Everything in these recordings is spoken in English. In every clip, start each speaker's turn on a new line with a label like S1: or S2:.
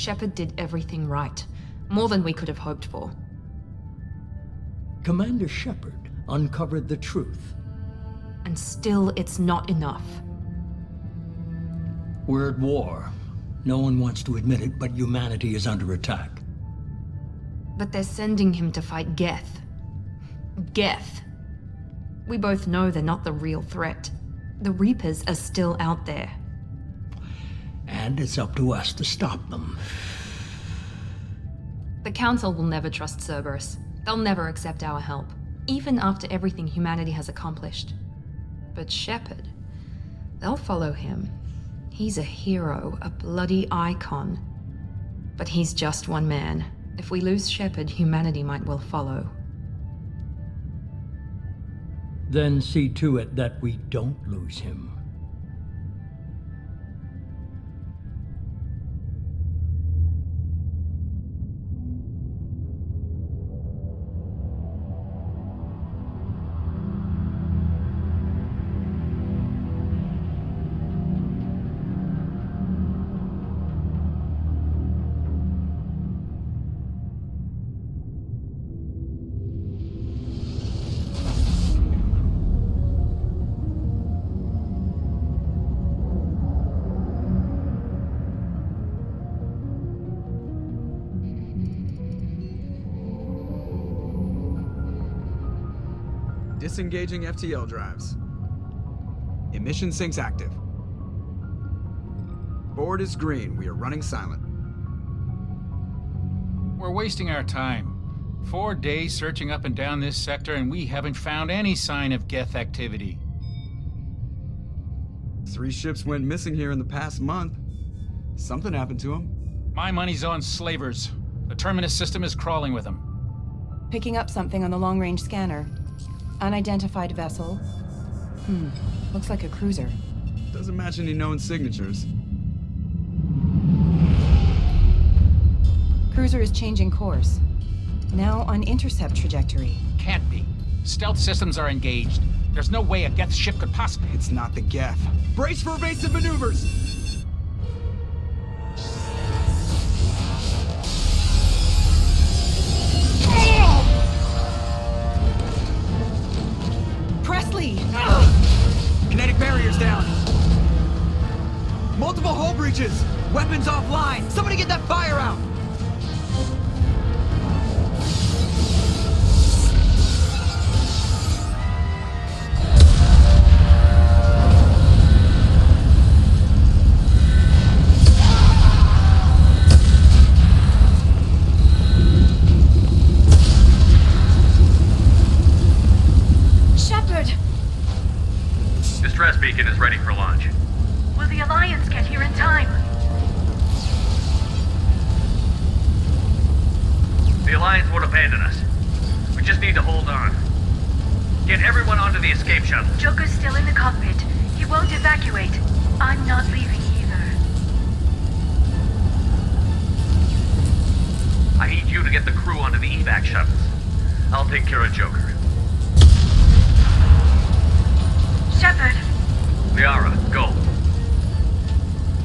S1: Shepard did everything right. More than we could have hoped for.
S2: Commander Shepard uncovered the truth.
S1: And still, it's not enough.
S2: We're at war. No one wants to admit it, but humanity is under attack.
S1: But they're sending him to fight Geth. Geth. We both know they're not the real threat. The Reapers are still out there.
S2: And it's up to us to stop them.
S1: The Council will never trust Cerberus. They'll never accept our help, even after everything humanity has accomplished. But Shepard, they'll follow him. He's a hero, a bloody icon. But he's just one man. If we lose Shepard, humanity might well follow.
S2: Then see to it that we don't lose him.
S3: Disengaging FTL drives. Emission sinks active. Board is green. We are running silent.
S4: We're wasting our time. 4 days searching up and down this sector, and we haven't found any sign of Geth activity.
S3: 3 ships went missing here in the past month. Something happened to them.
S4: My money's on slavers. The Terminus system is crawling with them.
S5: Picking up something on the long-range scanner. Unidentified vessel. Looks like a cruiser.
S3: Doesn't match any known signatures.
S5: Cruiser is changing course. Now on intercept trajectory.
S4: Can't be. Stealth systems are engaged. There's no way a Geth ship could possibly...
S3: It's not the Geth. Brace for evasive maneuvers!
S5: Presley!
S3: Kinetic barriers down. Multiple hull breaches. Weapons offline. Somebody get that fire out.
S6: Distress beacon is ready for launch.
S7: Will the Alliance get here in time?
S6: The Alliance won't abandon us. We just need to hold on. Get everyone onto the escape shuttle.
S7: Joker's still in the cockpit. He won't evacuate. I'm not leaving either.
S6: I need you to get the crew onto the evac shuttles. I'll take care of Joker.
S7: Shepard!
S6: Liara, go.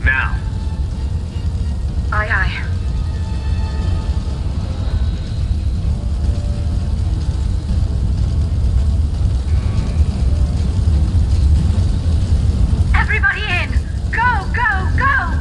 S6: Now.
S7: Aye, aye. Everybody in! Go, go, go!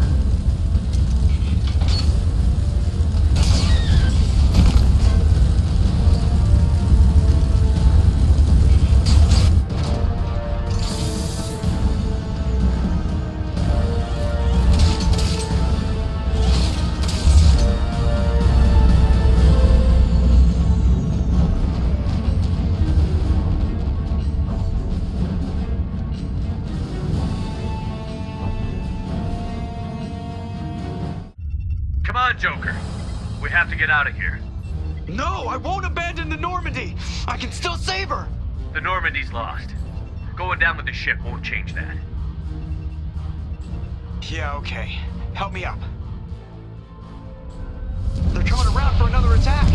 S6: Come on, Joker. We have to get out of here.
S3: No, I won't abandon the Normandy. I can still save her.
S6: The Normandy's lost. Going down with the ship won't change that.
S3: Yeah, okay. Help me up. They're coming around for another attack.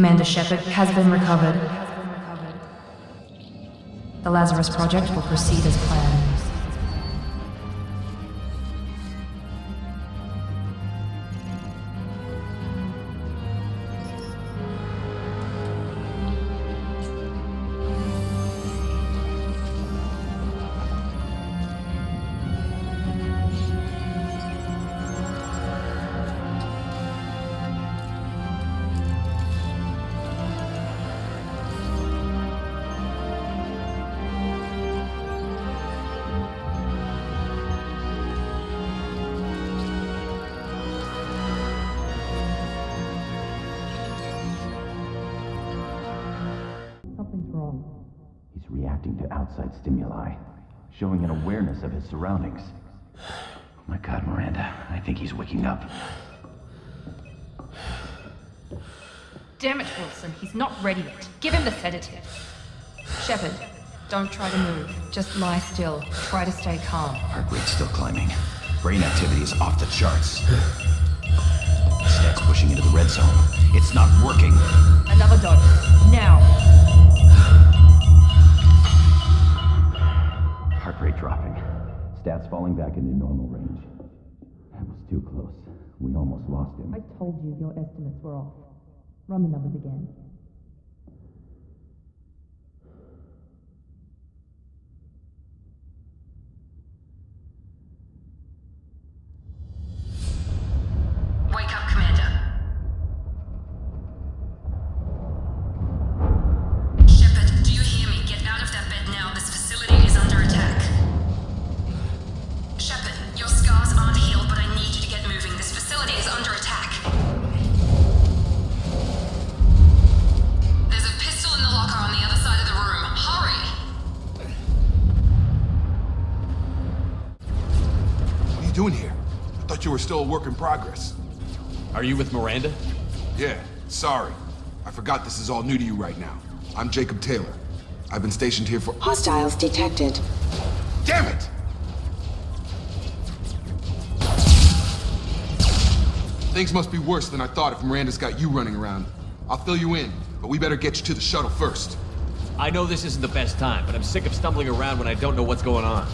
S1: Commander Shepard has been recovered. The Lazarus Project will proceed as planned. Something's wrong.
S8: He's reacting to outside stimuli, showing an awareness of his surroundings. Oh my God, Miranda, I think he's waking up.
S1: Damn it, Wilson, he's not ready yet. Give him the sedative. Shepard, don't try to move. Just lie still. Try to stay calm.
S8: Heart rate's still climbing. Brain activity is off the charts. Stats pushing into the red zone. It's not working.
S1: Another dose. Now.
S8: Heart rate dropping. Stats falling back into normal range. That was too close. We almost lost him.
S1: I told you your estimates were off. Run the numbers again.
S7: Wake up, Commander. Shepard, do you hear me? Get out of that bed now. This facility is under attack. Shepard, your scars aren't healed, but I need you to get moving. This facility is under attack. There's a pistol in the locker on the other side of the room. Hurry!
S9: What are you doing here? I thought you were still a work in progress.
S10: Are you with Miranda?
S9: Yeah, sorry. I forgot this is all new to you right now. I'm Jacob Taylor. I've been stationed here for—
S11: Hostiles detected.
S9: Damn it! Things must be worse than I thought if Miranda's got you running around. I'll fill you in, but we better get you to the shuttle first.
S10: I know this isn't the best time, but I'm sick of stumbling around when I don't know what's going on.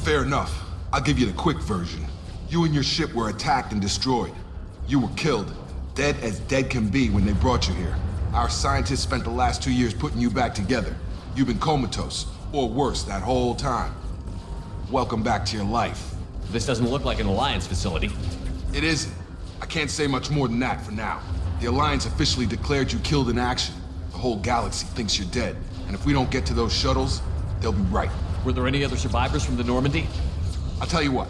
S9: Fair enough. I'll give you the quick version. You and your ship were attacked and destroyed. You were killed, dead as dead can be when they brought you here. Our scientists spent the last 2 years putting you back together. You've been comatose, or worse, that whole time. Welcome back to your life.
S10: This doesn't look like an Alliance facility.
S9: It isn't. I can't say much more than that for now. The Alliance officially declared you killed in action. The whole galaxy thinks you're dead, and if we don't get to those shuttles, they'll be right.
S10: Were there any other survivors from the Normandy?
S9: I'll tell you what.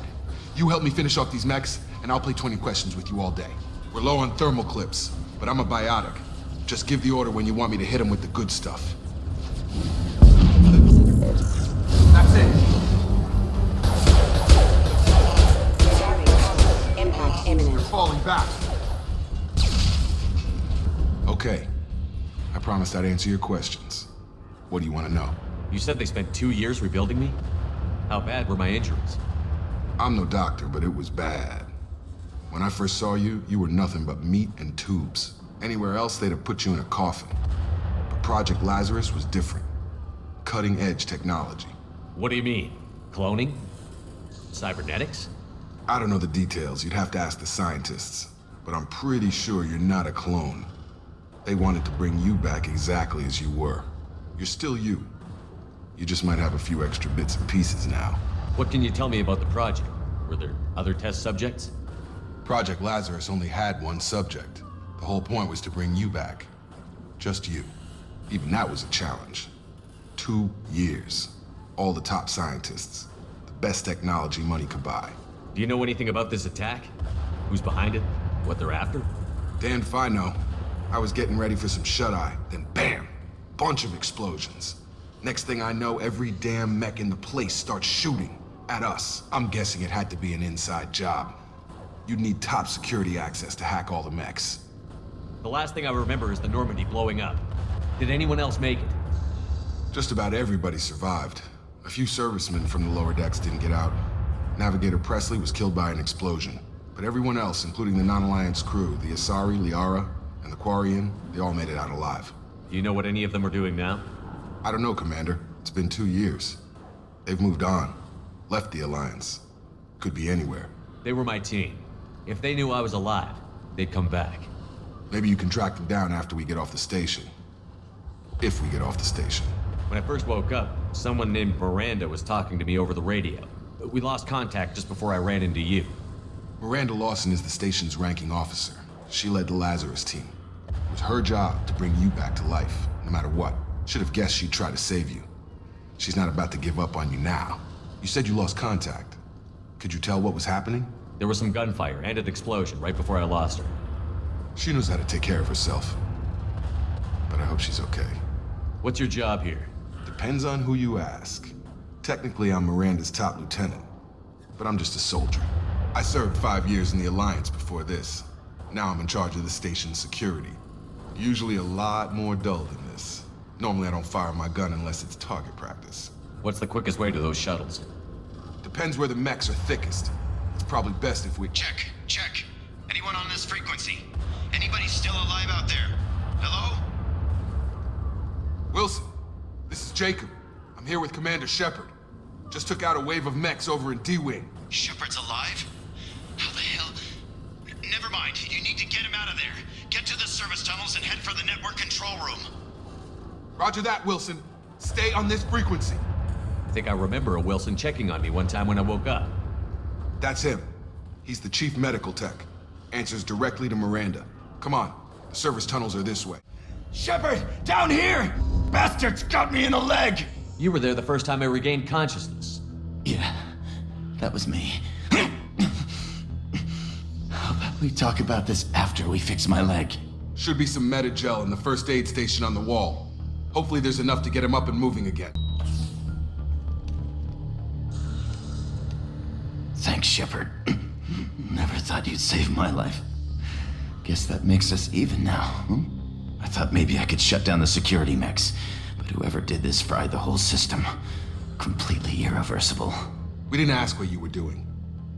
S9: You help me finish off these mechs, and I'll play 20 questions with you all day. We're low on thermal clips, but I'm a biotic. Just give the order when you want me to hit them with the good stuff. That's it.
S11: Impact imminent.
S9: They're falling back. Okay. I promised I'd answer your questions. What do you want to know?
S10: You said they spent 2 years rebuilding me? How bad were my injuries?
S9: I'm no doctor, but it was bad. When I first saw you, you were nothing but meat and tubes. Anywhere else, they'd have put you in a coffin. But Project Lazarus was different. Cutting-edge technology.
S10: What do you mean? Cloning? Cybernetics?
S9: I don't know the details. You'd have to ask the scientists. But I'm pretty sure you're not a clone. They wanted to bring you back exactly as you were. You're still you. You just might have a few extra bits and pieces now.
S10: What can you tell me about the project? Were there other test subjects?
S9: Project Lazarus only had one subject. The whole point was to bring you back. Just you. Even that was a challenge. 2 years. All the top scientists. The best technology money could buy.
S10: Do you know anything about this attack? Who's behind it? What they're after?
S9: Damned if I know. I was getting ready for some shut-eye, then bam! Bunch of explosions. Next thing I know, every damn mech in the place starts shooting at us. I'm guessing it had to be an inside job. You'd need top security access to hack all the mechs.
S10: The last thing I remember is the Normandy blowing up. Did anyone else make it?
S9: Just about everybody survived. A few servicemen from the lower decks didn't get out. Navigator Presley was killed by an explosion. But everyone else, including the non-Alliance crew, the Asari, Liara, and the Quarian, they all made it out alive.
S10: Do you know what any of them are doing now?
S9: I don't know, Commander. It's been 2 years. They've moved on. Left the Alliance. Could be anywhere.
S10: They were my team. If they knew I was alive, they'd come back.
S9: Maybe you can track them down after we get off the station. If we get off the station.
S10: When I first woke up, someone named Miranda was talking to me over the radio. We lost contact just before I ran into you.
S9: Miranda Lawson is the station's ranking officer. She led the Lazarus team. It was her job to bring you back to life, no matter what. Should have guessed she'd try to save you. She's not about to give up on you now. You said you lost contact. Could you tell what was happening?
S10: There was some gunfire and an explosion right before I lost her.
S9: She knows how to take care of herself. But I hope she's okay.
S10: What's your job here?
S9: Depends on who you ask. Technically, I'm Miranda's top lieutenant, but I'm just a soldier. I served 5 years in the Alliance before this. Now I'm in charge of the station's security. Usually a lot more dull than this. Normally I don't fire my gun unless it's target practice.
S10: What's the quickest way to those shuttles?
S9: Depends where the mechs are thickest. It's probably best if we...
S12: Check. Anyone on this frequency? Anybody still alive out there? Hello?
S9: Wilson, this is Jacob. I'm here with Commander Shepard. Just took out a wave of mechs over in D-Wing.
S12: Shepard's alive? How the hell? Never mind. You need to get him out of there. Get to the service tunnels and head for the network control room.
S9: Roger that, Wilson. Stay on this frequency.
S10: I think I remember a Wilson checking on me one time when I woke up.
S9: That's him. He's the chief medical tech. Answers directly to Miranda. Come on. The service tunnels are this way.
S12: Shepard! Down here! Bastards got me in the leg!
S10: You were there the first time I regained consciousness.
S12: Yeah, that was me. How about we talk about this after we fix my leg?
S9: Should be some meta-gel in the first aid station on the wall. Hopefully there's enough to get him up and moving again.
S12: Thanks, Shepard. Never thought you'd save my life. Guess that makes us even now, huh? I thought maybe I could shut down the security mechs, but whoever did this fried the whole system. Completely irreversible.
S9: We didn't ask what you were doing.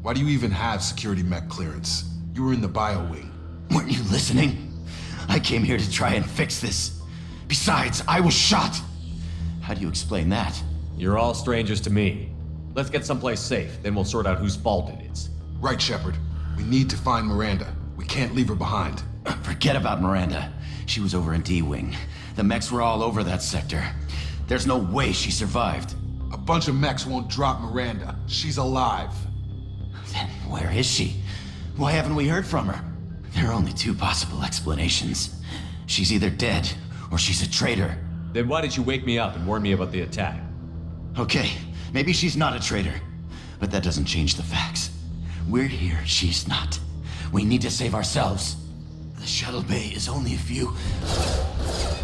S9: Why do you even have security mech clearance? You were in the bio wing.
S12: Weren't you listening? I came here to try and fix this. Besides, I was shot. How do you explain that?
S10: You're all strangers to me. Let's get someplace safe, then we'll sort out whose fault it is.
S9: Right, Shepard. We need to find Miranda. We can't leave her behind.
S12: Forget about Miranda. She was over in D-Wing. The mechs were all over that sector. There's no way she survived.
S9: A bunch of mechs won't drop Miranda. She's alive.
S12: Then where is she? Why haven't we heard from her? There are only two possible explanations. She's either dead, or she's a traitor.
S10: Then why did you wake me up and warn me about the attack?
S12: Okay, maybe she's not a traitor. But that doesn't change the facts. We're here, she's not. We need to save ourselves. The shuttle bay is only a few...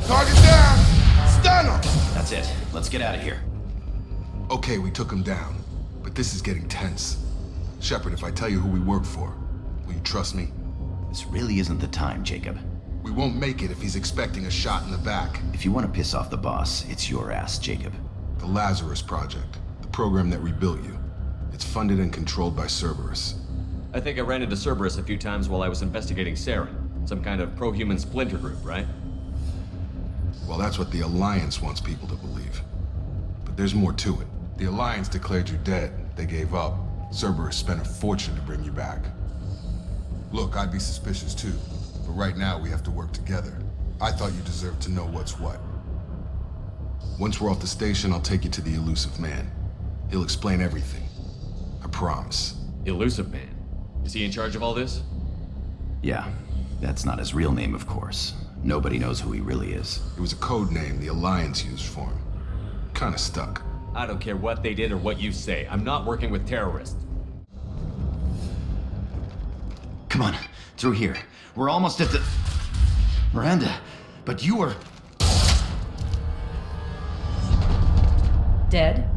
S9: Target down! Stun him!
S12: That's it. Let's get out of here.
S9: Okay, we took him down. But this is getting tense. Shepard, if I tell you who we work for, will you trust me?
S12: This really isn't the time, Jacob.
S9: We won't make it if he's expecting a shot in the back.
S12: If you want to piss off the boss, it's your ass, Jacob.
S9: The Lazarus Project. The program that rebuilt you. It's funded and controlled by Cerberus.
S10: I think I ran into Cerberus a few times while I was investigating Saren. Some kind of pro-human splinter group, right?
S9: Well, that's what the Alliance wants people to believe. But there's more to it. The Alliance declared you dead. They gave up. Cerberus spent a fortune to bring you back. Look, I'd be suspicious too. But right now, we have to work together. I thought you deserved to know what's what. Once we're off the station, I'll take you to the Elusive Man. He'll explain everything. I promise.
S10: Elusive Man? Is he in charge of all this?
S12: Yeah. That's not his real name, of course. Nobody knows who he really is.
S9: It was a code name the Alliance used for him. Kinda stuck.
S10: I don't care what they did or what you say. I'm not working with terrorists.
S12: Come on, through here. We're almost at the... Miranda, but you were...
S5: Dead?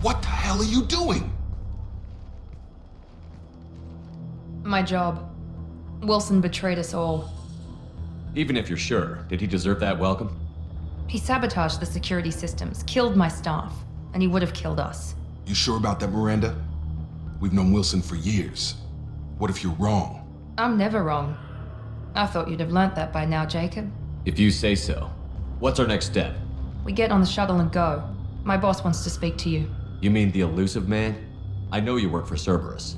S9: What the hell are you doing?
S1: My job. Wilson betrayed us all.
S10: Even if you're sure, did he deserve that welcome?
S1: He sabotaged the security systems, killed my staff, and he would have killed us.
S9: You sure about that, Miranda? We've known Wilson for years. What if you're wrong?
S1: I'm never wrong. I thought you'd have learnt that by now, Jacob.
S10: If you say so. What's our next step?
S1: We get on the shuttle and go. My boss wants to speak to you.
S10: You mean the elusive man? I know you work for Cerberus.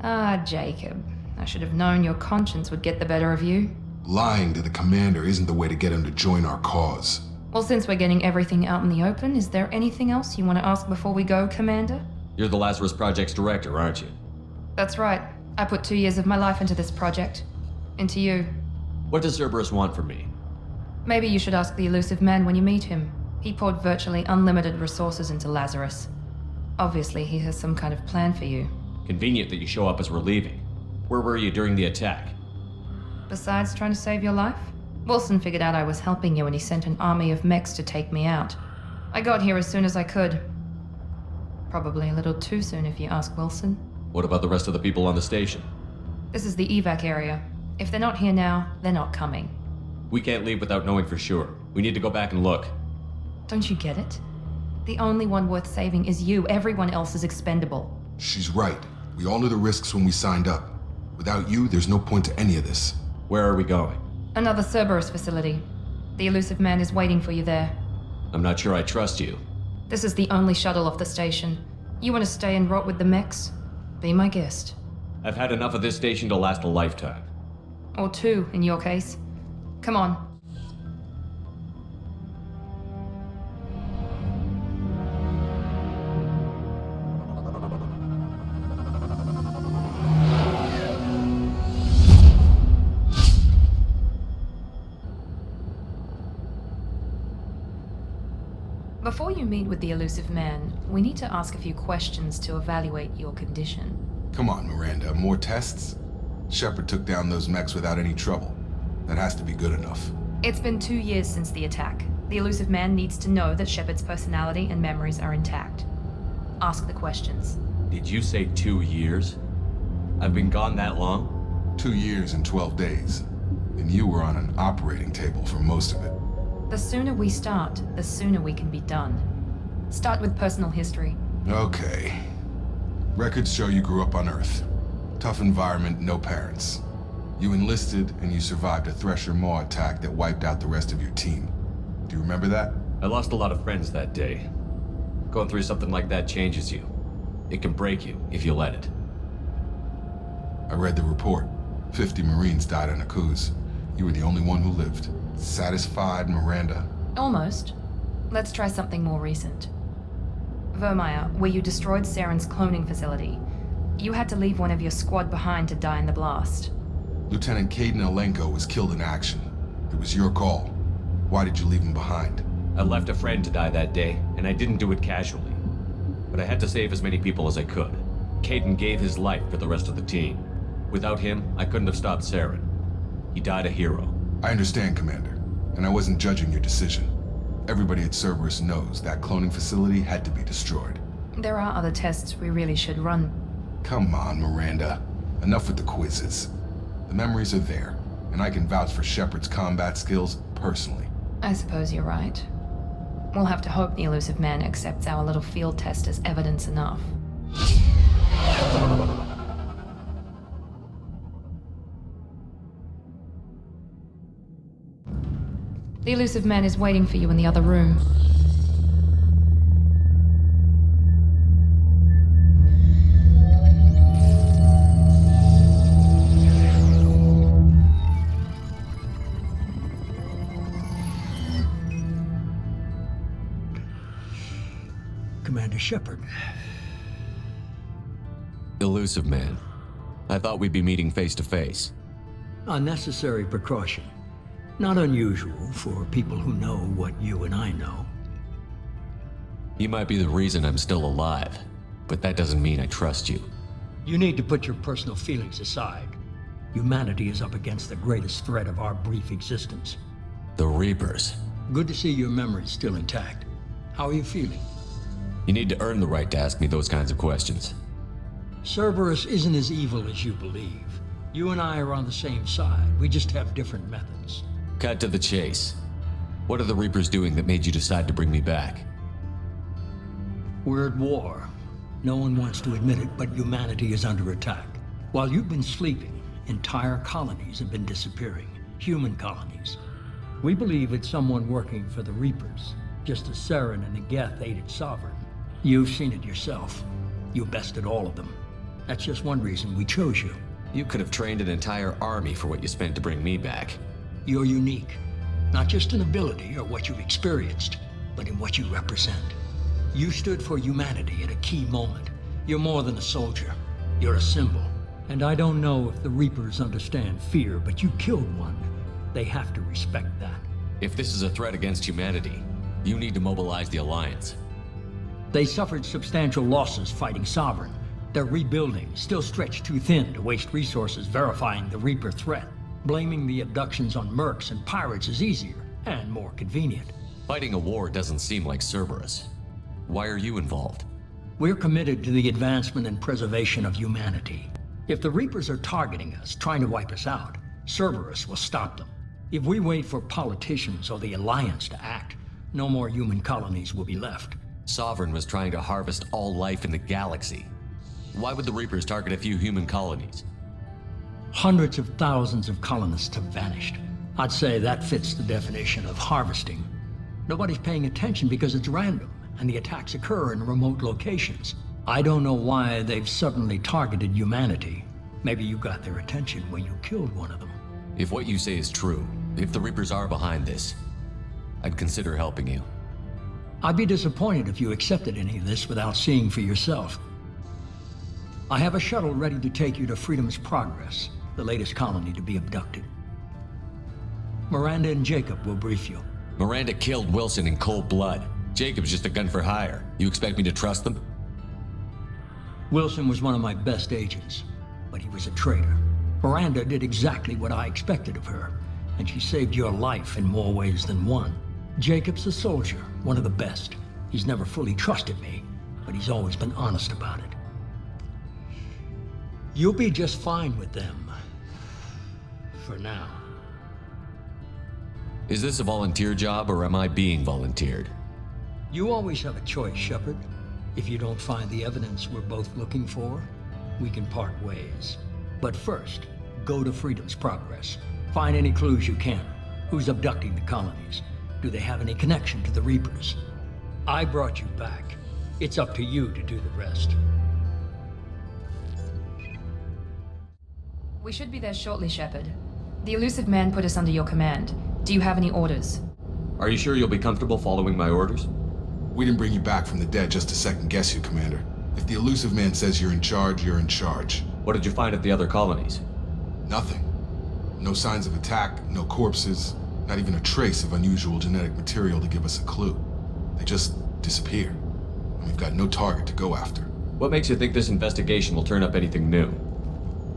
S1: Ah, Jacob. I should have known your conscience would get the better of you.
S9: Lying to the commander isn't the way to get him to join our cause.
S1: Well, since we're getting everything out in the open, is there anything else you want to ask before we go, Commander?
S10: You're the Lazarus Project's director, aren't you?
S1: That's right. I put 2 years of my life into this project. Into you.
S10: What does Cerberus want from me?
S1: Maybe you should ask the elusive man when you meet him. He poured virtually unlimited resources into Lazarus. Obviously, he has some kind of plan for you.
S10: Convenient that you show up as we're leaving. Where were you during the attack?
S1: Besides trying to save your life, Wilson figured out I was helping you and he sent an army of mechs to take me out. I got here as soon as I could. Probably a little too soon if you ask Wilson.
S10: What about the rest of the people on the station?
S1: This is the evac area. If they're not here now, they're not coming.
S10: We can't leave without knowing for sure. We need to go back and look.
S1: Don't you get it? The only one worth saving is you. Everyone else is expendable.
S9: She's right. We all knew the risks when we signed up. Without you, there's no point to any of this.
S10: Where are we going?
S1: Another Cerberus facility. The elusive man is waiting for you there.
S10: I'm not sure I trust you.
S1: This is the only shuttle off the station. You want to stay and rot with the mechs? Be my guest.
S10: I've had enough of this station to last a lifetime.
S1: Or 2, in your case. Come on. Before you meet with the elusive man, we need to ask a few questions to evaluate your condition.
S9: Come on, Miranda, more tests? Shepard took down those mechs without any trouble. That has to be good enough.
S1: It's been 2 years since the attack. The elusive man needs to know that Shepard's personality and memories are intact. Ask the questions.
S10: Did you say 2 years? I've been gone that long?
S9: 2 years and 12 days. And you were on an operating table for most of it.
S1: The sooner we start, the sooner we can be done. Start with personal history.
S9: Okay. Records show you grew up on Earth. Tough environment, no parents. You enlisted and you survived a Thresher Maw attack that wiped out the rest of your team. Do you remember that?
S10: I lost a lot of friends that day. Going through something like that changes you. It can break you if you let it.
S9: I read the report. 50 Marines died on Yakuza. You were the only one who lived. Satisfied, Miranda?
S1: Almost. Let's try something more recent. Vermeer, where you destroyed Saren's cloning facility. You had to leave one of your squad behind to die in the blast.
S9: Lieutenant Caden Alenko was killed in action. It was your call. Why did you leave him behind?
S10: I left a friend to die that day, and I didn't do it casually. But I had to save as many people as I could. Caden gave his life for the rest of the team. Without him, I couldn't have stopped Saren. He died a hero.
S9: I understand, Commander, and I wasn't judging your decision. Everybody at Cerberus knows that cloning facility had to be destroyed.
S1: There are other tests we really should run.
S9: Come on, Miranda. Enough with the quizzes. The memories are there, and I can vouch for Shepard's combat skills personally.
S1: I suppose you're right. We'll have to hope the elusive man accepts our little field test as evidence enough. The elusive man is waiting for you in the other room.
S2: Commander Shepard.
S10: Elusive man. I thought we'd be meeting face to face.
S2: Unnecessary precaution. Not unusual for people who know what you and I know.
S10: You might be the reason I'm still alive, but that doesn't mean I trust you.
S2: You need to put your personal feelings aside. Humanity is up against the greatest threat of our brief existence.
S10: The Reapers.
S2: Good to see your memories still intact. How are you feeling?
S10: You need to earn the right to ask me those kinds of questions.
S2: Cerberus isn't as evil as you believe. You and I are on the same side. We just have different methods.
S10: Cut to the chase. What are the Reapers doing that made you decide to bring me back?
S2: We're at war. No one wants to admit it, but humanity is under attack. While you've been sleeping, entire colonies have been disappearing. Human colonies. We believe it's someone working for the Reapers, just as Saren and the Geth aided Sovereign. You've seen it yourself. You bested all of them. That's just one reason we chose you.
S10: You could have trained an entire army for what you spent to bring me back.
S2: You're unique. Not just in ability or what you've experienced, but in what you represent. You stood for humanity at a key moment. You're more than a soldier. You're a symbol. And I don't know if the Reapers understand fear, but you killed one. They have to respect that.
S10: If this is a threat against humanity, you need to mobilize the Alliance.
S2: They suffered substantial losses fighting Sovereign. They're rebuilding, still stretched too thin to waste resources verifying the Reaper threat. Blaming the abductions on mercs and pirates is easier and more convenient.
S10: Fighting a war doesn't seem like Cerberus. Why are you involved?
S2: We're committed to the advancement and preservation of humanity. If the Reapers are targeting us, trying to wipe us out, Cerberus will stop them. If we wait for politicians or the Alliance to act, no more human colonies will be left.
S10: Sovereign was trying to harvest all life in the galaxy. Why would the Reapers target a few human colonies?
S2: Hundreds of thousands of colonists have vanished. I'd say that fits the definition of harvesting. Nobody's paying attention because it's random, and the attacks occur in remote locations. I don't know why they've suddenly targeted humanity. Maybe you got their attention when you killed one of them.
S10: If what you say is true, if the Reapers are behind this, I'd consider helping you.
S2: I'd be disappointed if you accepted any of this without seeing for yourself. I have a shuttle ready to take you to Freedom's Progress, the latest colony to be abducted. Miranda and Jacob will brief you.
S10: Miranda killed Wilson in cold blood. Jacob's just a gun for hire. You expect me to trust them?
S2: Wilson was one of my best agents, but he was a traitor. Miranda did exactly what I expected of her, and she saved your life in more ways than one. Jacob's a soldier, one of the best. He's never fully trusted me, but he's always been honest about it. You'll be just fine with them. For now.
S10: Is this a volunteer job, or am I being volunteered?
S2: You always have a choice, Shepard. If you don't find the evidence we're both looking for, we can part ways. But first, go to Freedom's Progress. Find any clues you can. Who's abducting the colonies? Do they have any connection to the Reapers? I brought you back. It's up to you to do the rest.
S1: We should be there shortly, Shepard. The elusive man put us under your command. Do you have any orders?
S10: Are you sure you'll be comfortable following my orders?
S9: We didn't bring you back from the dead just to second guess you, Commander. If the elusive man says you're in charge, you're in charge.
S10: What did you find at the other colonies?
S9: Nothing. No signs of attack, no corpses, not even a trace of unusual genetic material to give us a clue. They just disappear. And we've got no target to go after.
S10: What makes you think this investigation will turn up anything new?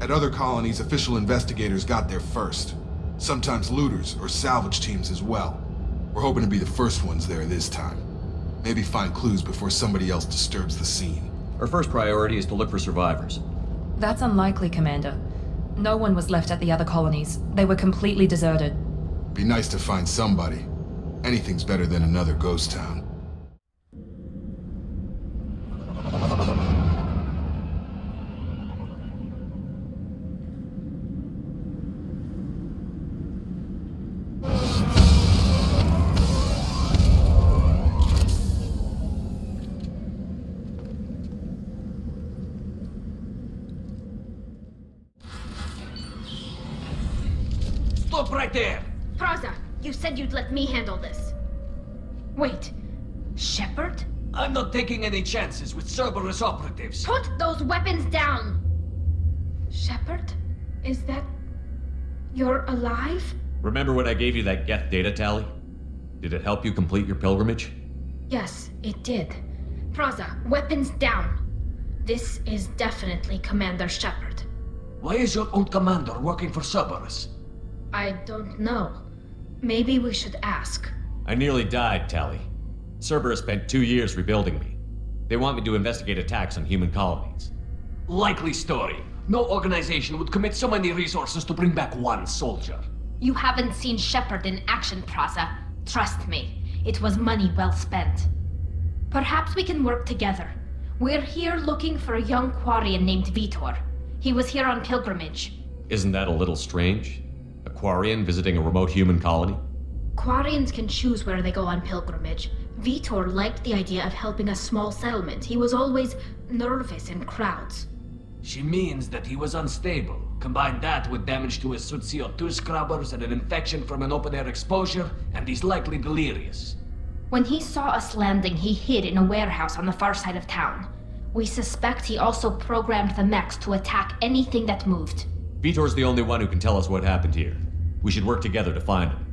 S9: At other colonies, official investigators got there first. Sometimes looters or salvage teams as well. We're hoping to be the first ones there this time. Maybe find clues before somebody else disturbs the scene.
S10: Our first priority is to look for survivors.
S1: That's unlikely, Commander. No one was left at the other colonies. They were completely deserted.
S9: Be nice to find somebody. Anything's better than another ghost town.
S13: Stop right there!
S14: Praza, you said you'd let me handle this. Wait, Shepard?
S13: I'm not taking any chances with Cerberus operatives.
S14: Put those weapons down! Shepard? Is that... you're alive?
S10: Remember when I gave you that Geth data tally? Did it help you complete your pilgrimage?
S14: Yes, it did. Praza, weapons down. This is definitely Commander Shepard.
S13: Why is your old commander working for Cerberus?
S14: I don't know. Maybe we should ask.
S10: I nearly died, Tally. Cerberus spent 2 years rebuilding me. They want me to investigate attacks on human colonies.
S13: Likely story. No organization would commit so many resources to bring back one soldier.
S14: You haven't seen Shepard in action, Praza. Trust me, it was money well spent. Perhaps we can work together. We're here looking for a young Quarian named Vitor. He was here on pilgrimage.
S10: Isn't that a little strange? A Quarian visiting a remote human colony?
S14: Quarians can choose where they go on pilgrimage. Vitor liked the idea of helping a small settlement. He was always nervous in crowds.
S13: She means that he was unstable. Combine that with damage to his suit CO2 scrubbers and an infection from an open-air exposure, and he's likely delirious.
S14: When he saw us landing, he hid in a warehouse on the far side of town. We suspect he also programmed the mechs to attack anything that moved.
S10: Vitor's the only one who can tell us what happened here. We should work together to find him.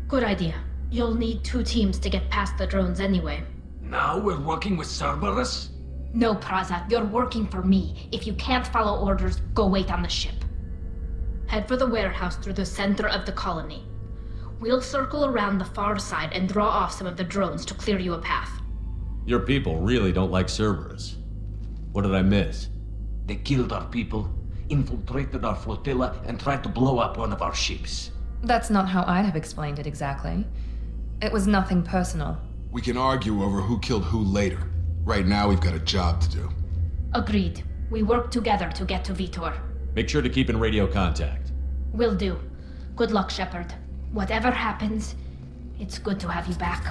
S14: Good idea. You'll need 2 teams to get past the drones anyway.
S13: Now we're working with Cerberus?
S14: No, Praza, you're working for me. If you can't follow orders, go wait on the ship. Head for the warehouse through the center of the colony. We'll circle around the far side and draw off some of the drones to clear you a path.
S10: Your people really don't like Cerberus. What did I miss?
S13: They killed our people, infiltrated our flotilla, and tried to blow up one of our ships.
S1: That's not how I'd have explained it exactly. It was nothing personal.
S9: We can argue over who killed who later. Right now, we've got a job to do.
S14: Agreed. We work together to get to Vitor.
S10: Make sure to keep in radio contact.
S14: Will do. Good luck, Shepard. Whatever happens, it's good to have you back.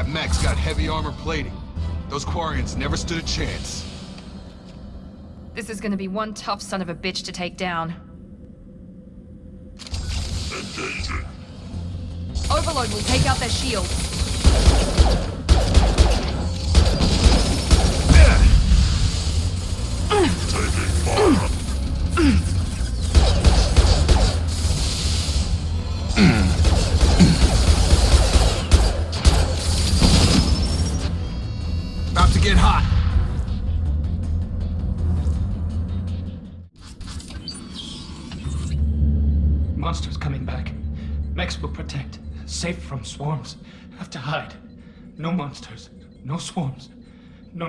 S9: Mech's got heavy armor plating. Those Quarians never stood a chance.
S1: This is gonna be one tough son of a bitch to take down.
S15: Engaging.
S1: Overload will take out their shields.
S15: Taking fire.
S9: About to get hot.
S16: Monsters coming back. Mechs will protect. Safe from swarms. Have to hide. No monsters. No swarms. No.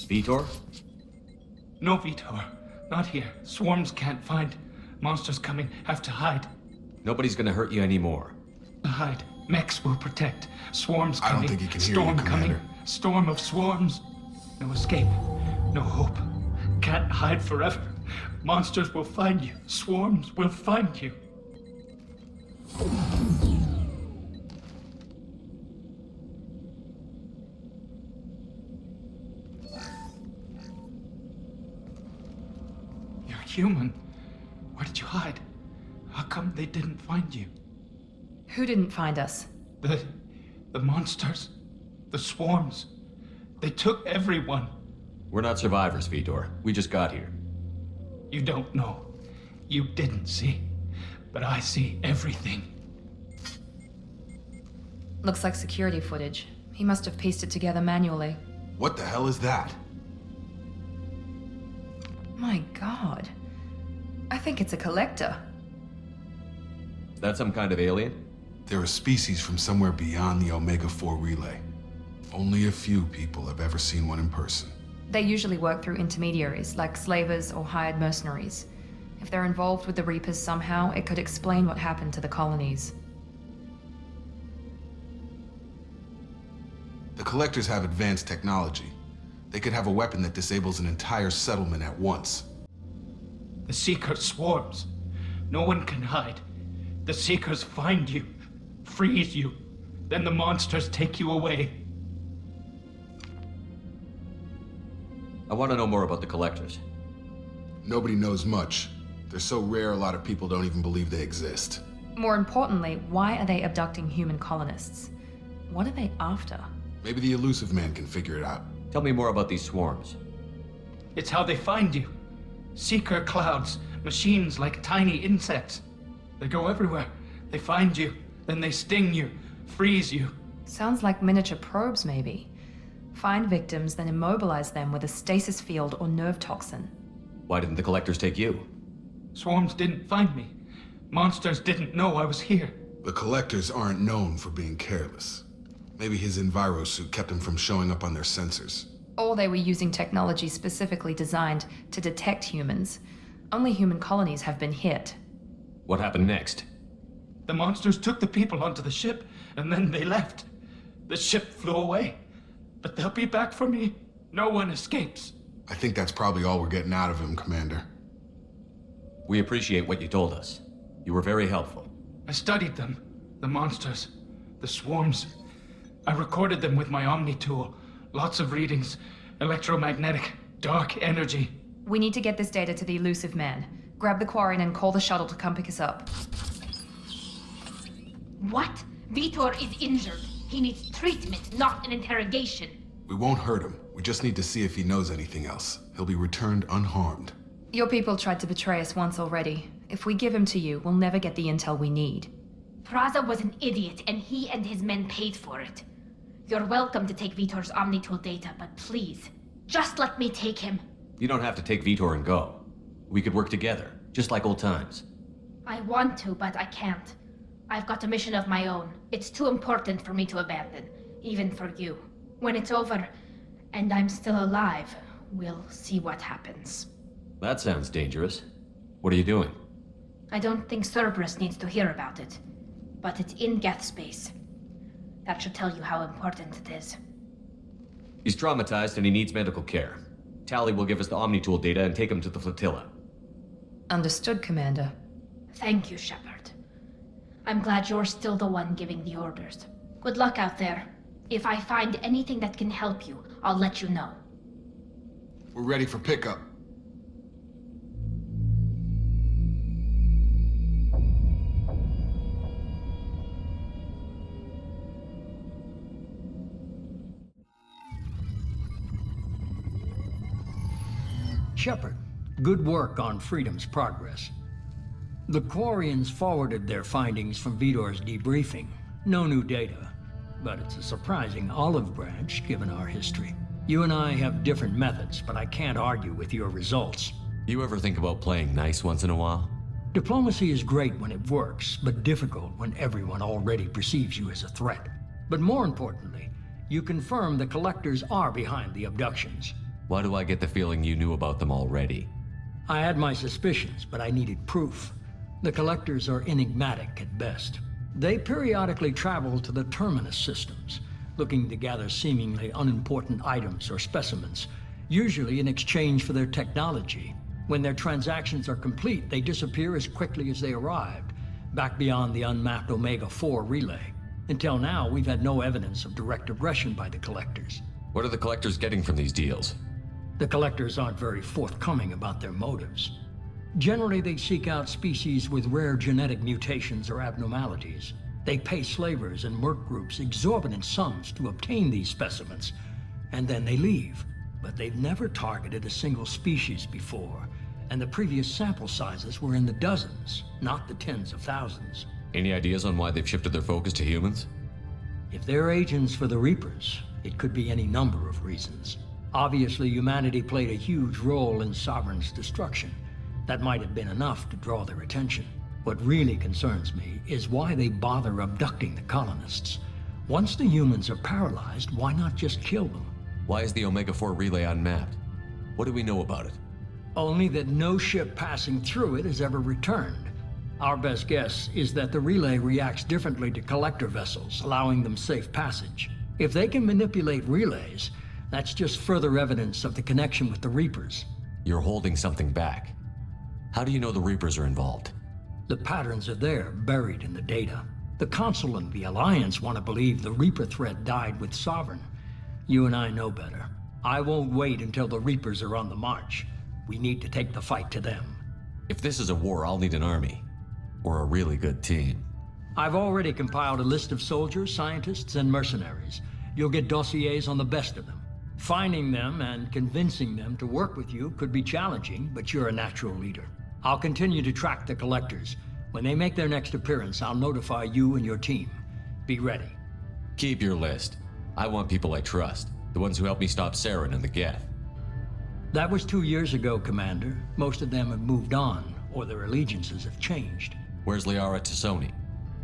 S10: Vitor?
S16: No Vitor. Not here. Swarms can't find. Monsters coming. Have to hide.
S10: Nobody's gonna hurt you anymore.
S16: Hide. Mechs will protect. Swarms coming.
S9: I don't think he can hear
S16: Storm
S9: you,
S16: coming.
S9: Commander.
S16: Storm of swarms. No escape. No hope. Can't hide forever. Monsters will find you. Swarms will find you. You're human. Where did you hide? How come they didn't find you?
S1: Who didn't find us?
S16: The monsters. The swarms. They took everyone.
S10: We're not survivors, Vitor. We just got here.
S16: You don't know. You didn't see. But I see everything.
S1: Looks like security footage. He must have pieced it together manually.
S9: What the hell is that?
S1: My god. I think it's a collector.
S10: Is that some kind of alien?
S9: They're a species from somewhere beyond the Omega-4 relay. Only a few people have ever seen one in person.
S1: They usually work through intermediaries, like slavers or hired mercenaries. If they're involved with the Reapers somehow, it could explain what happened to the colonies.
S9: The Collectors have advanced technology. They could have a weapon that disables an entire settlement at once.
S16: The Seeker swarms. No one can hide. The Seekers find you, freeze you, then the monsters take you away.
S10: I want to know more about the Collectors.
S9: Nobody knows much. They're so rare a lot of people don't even believe they exist.
S1: More importantly, why are they abducting human colonists? What are they after?
S9: Maybe the Elusive Man can figure it out.
S10: Tell me more about these swarms.
S16: It's how they find you. Seeker clouds, machines like tiny insects. They go everywhere. They find you, then they sting you, freeze you.
S1: Sounds like miniature probes, maybe. Find victims, then immobilize them with a stasis field or nerve toxin.
S10: Why didn't the collectors take you?
S16: Swarms didn't find me. Monsters didn't know I was here.
S9: The collectors aren't known for being careless. Maybe his enviro suit kept him from showing up on their sensors.
S1: Or they were using technology specifically designed to detect humans. Only human colonies have been hit.
S10: What happened next?
S16: The monsters took the people onto the ship, and then they left. The ship flew away. But they'll be back for me. No one escapes.
S9: I think that's probably all we're getting out of him, Commander.
S10: We appreciate what you told us. You were very helpful.
S16: I studied them. The monsters. The swarms. I recorded them with my Omni tool. Lots of readings. Electromagnetic. Dark energy.
S1: We need to get this data to the elusive man. Grab the Quarian and call the shuttle to come pick us up.
S14: What? Vitor is injured. He needs treatment, not an interrogation.
S9: We won't hurt him. We just need to see if he knows anything else. He'll be returned unharmed.
S1: Your people tried to betray us once already. If we give him to you, we'll never get the intel we need.
S14: Praza was an idiot, and he and his men paid for it. You're welcome to take Vitor's Omnitool data, but please, just let me take him.
S10: You don't have to take Vitor and go. We could work together, just like old times.
S14: I want to, but I can't. I've got a mission of my own. It's too important for me to abandon, even for you. When it's over, and I'm still alive, we'll see what happens.
S10: That sounds dangerous. What are you doing?
S14: I don't think Cerberus needs to hear about it, but it's in Geth space. That should tell you how important it is.
S10: He's traumatized and he needs medical care. Tally will give us the Omnitool data and take him to the flotilla.
S1: Understood, Commander.
S14: Thank you, Shepard. I'm glad you're still the one giving the orders. Good luck out there. If I find anything that can help you, I'll let you know.
S9: We're ready for pickup.
S2: Shepard, good work on Freedom's progress. The Quarians forwarded their findings from Vitor's debriefing. No new data, but it's a surprising olive branch given our history. You and I have different methods, but I can't argue with your results.
S10: You ever think about playing nice once in a while?
S2: Diplomacy is great when it works, but difficult when everyone already perceives you as a threat. But more importantly, you confirm the collectors are behind the abductions.
S10: Why do I get the feeling you knew about them already?
S2: I had my suspicions, but I needed proof. The collectors are enigmatic at best. They periodically travel to the terminus systems, looking to gather seemingly unimportant items or specimens, usually in exchange for their technology. When their transactions are complete, they disappear as quickly as they arrived, back beyond the unmapped Omega-4 relay. Until now, we've had no evidence of direct aggression by the collectors.
S10: What are the collectors getting from these deals?
S2: The collectors aren't very forthcoming about their motives. Generally, they seek out species with rare genetic mutations or abnormalities. They pay slavers and merc groups exorbitant sums to obtain these specimens, and then they leave. But they've never targeted a single species before, and the previous sample sizes were in the dozens, not the tens of thousands.
S10: Any ideas on why they've shifted their focus to humans?
S2: If they're agents for the Reapers, it could be any number of reasons. Obviously, humanity played a huge role in Sovereign's destruction. That might have been enough to draw their attention. What really concerns me is why they bother abducting the colonists. Once the humans are paralyzed, why not just kill them?
S10: Why is the Omega-4 relay unmapped? What do we know about it?
S2: Only that no ship passing through it has ever returned. Our best guess is that the relay reacts differently to collector vessels, allowing them safe passage. If they can manipulate relays, that's just further evidence of the connection with the Reapers.
S10: You're holding something back. How do you know the Reapers are involved?
S2: The patterns are there, buried in the data. The Council and the Alliance want to believe the Reaper threat died with Sovereign. You and I know better. I won't wait until the Reapers are on the march. We need to take the fight to them.
S10: If this is a war, I'll need an army. Or a really good team.
S2: I've already compiled a list of soldiers, scientists, and mercenaries. You'll get dossiers on the best of them. Finding them and convincing them to work with you could be challenging, but you're a natural leader. I'll continue to track the collectors. When they make their next appearance, I'll notify you and your team. Be ready.
S10: Keep your list. I want people I trust. The ones who helped me stop Saren and the Geth.
S2: That was 2 years ago, Commander. Most of them have moved on, or their allegiances have changed.
S10: Where's Liara Tassoni?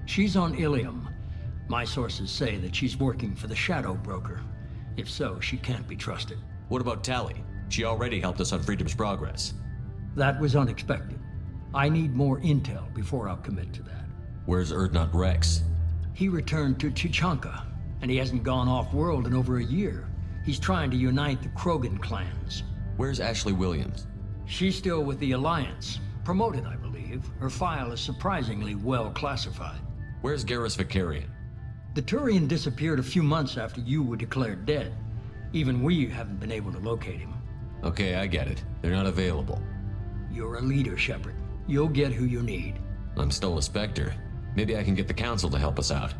S2: She's on Ilium. My sources say that she's working for the Shadow Broker. If so, she can't be trusted.
S10: What about Tally? She already helped us on Freedom's Progress.
S2: That was unexpected. I need more intel before I'll commit to that.
S10: Where's Erdnot Rex?
S2: He returned to Chichanka, and he hasn't gone off-world in over a year. He's trying to unite the Krogan clans.
S10: Where's Ashley Williams?
S2: She's still with the Alliance. Promoted, I believe. Her file is surprisingly well classified.
S10: Where's Garrus Vicarian?
S2: The Turian disappeared a few months after you were declared dead. Even we haven't been able to locate him.
S10: Okay, I get it. They're not available.
S2: You're a leader, Shepard. You'll get who you need.
S10: I'm still a Spectre. Maybe I can get the Council to help us out.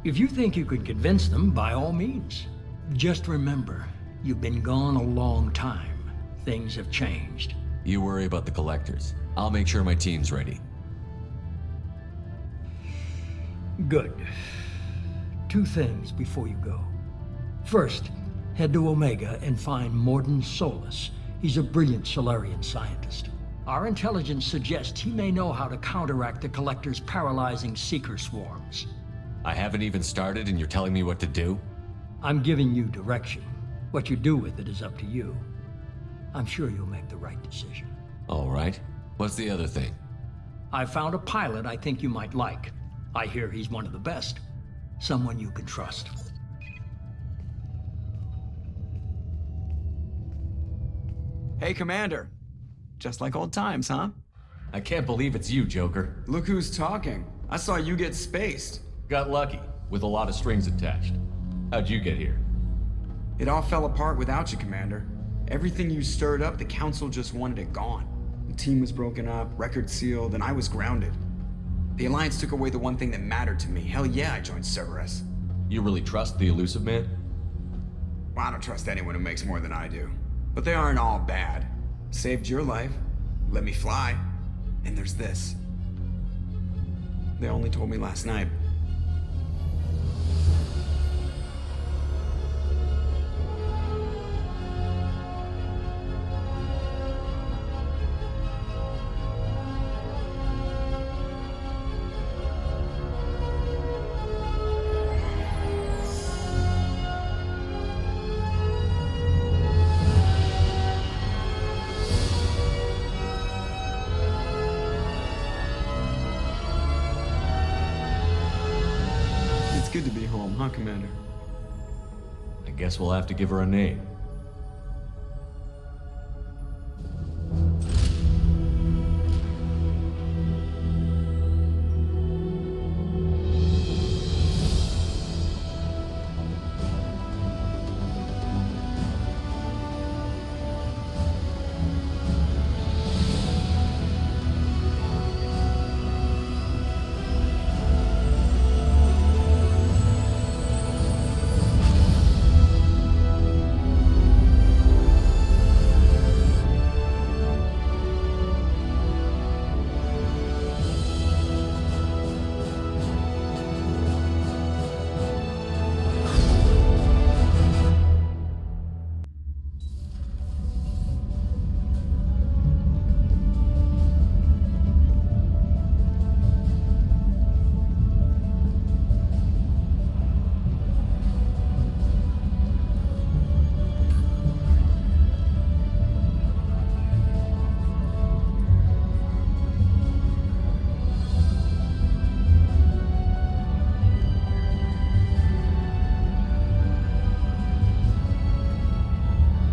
S2: If you think you can convince them, by all means. Just remember, you've been gone a long time. Things have changed.
S10: You worry about the Collectors. I'll make sure my team's ready.
S2: Good. 2 things before you go. First, head to Omega and find Mordin Solus. He's a brilliant Solarian scientist. Our intelligence suggests he may know how to counteract the Collector's paralyzing Seeker swarms.
S10: I haven't even started and you're telling me what to do?
S2: I'm giving you direction. What you do with it is up to you. I'm sure you'll make the right decision.
S10: All right. What's the other thing?
S2: I found a pilot I think you might like. I hear he's one of the best. Someone you can trust.
S3: Hey, Commander. Just like old times, huh?
S10: I can't believe it's you, Joker.
S3: Look who's talking. I saw you get spaced.
S10: Got lucky, with a lot of strings attached. How'd you get here?
S3: It all fell apart without you, Commander. Everything you stirred up, the Council just wanted it gone. The team was broken up, record sealed, and I was grounded. The Alliance took away the one thing that mattered to me. Hell yeah, I joined Cerberus.
S10: You really trust the Elusive Man?
S3: Well, I don't trust anyone who makes more than I do. But they aren't all bad. Saved your life, let me fly, and there's this. They only told me last night. Good to be home, huh, Commander?
S10: I guess we'll have to give her a name.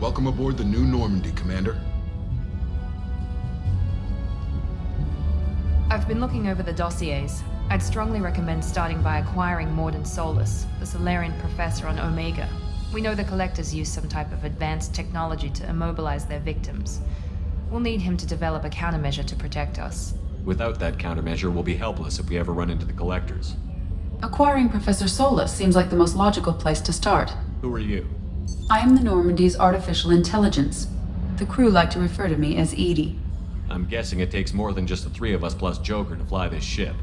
S9: Welcome aboard the New Normandy, Commander.
S1: I've been looking over the dossiers. I'd strongly recommend starting by acquiring Mordin Solus, the Solarian professor on Omega. We know the Collectors use some type of advanced technology to immobilize their victims. We'll need him to develop a countermeasure to protect us.
S10: Without that countermeasure, we'll be helpless if we ever run into the Collectors.
S17: Acquiring Professor Solus seems like the most logical place to start.
S10: Who are you?
S17: I am the Normandy's artificial intelligence. The crew like to refer to me as Edie.
S10: I'm guessing it takes more than just the 3 of us plus Joker to fly this ship.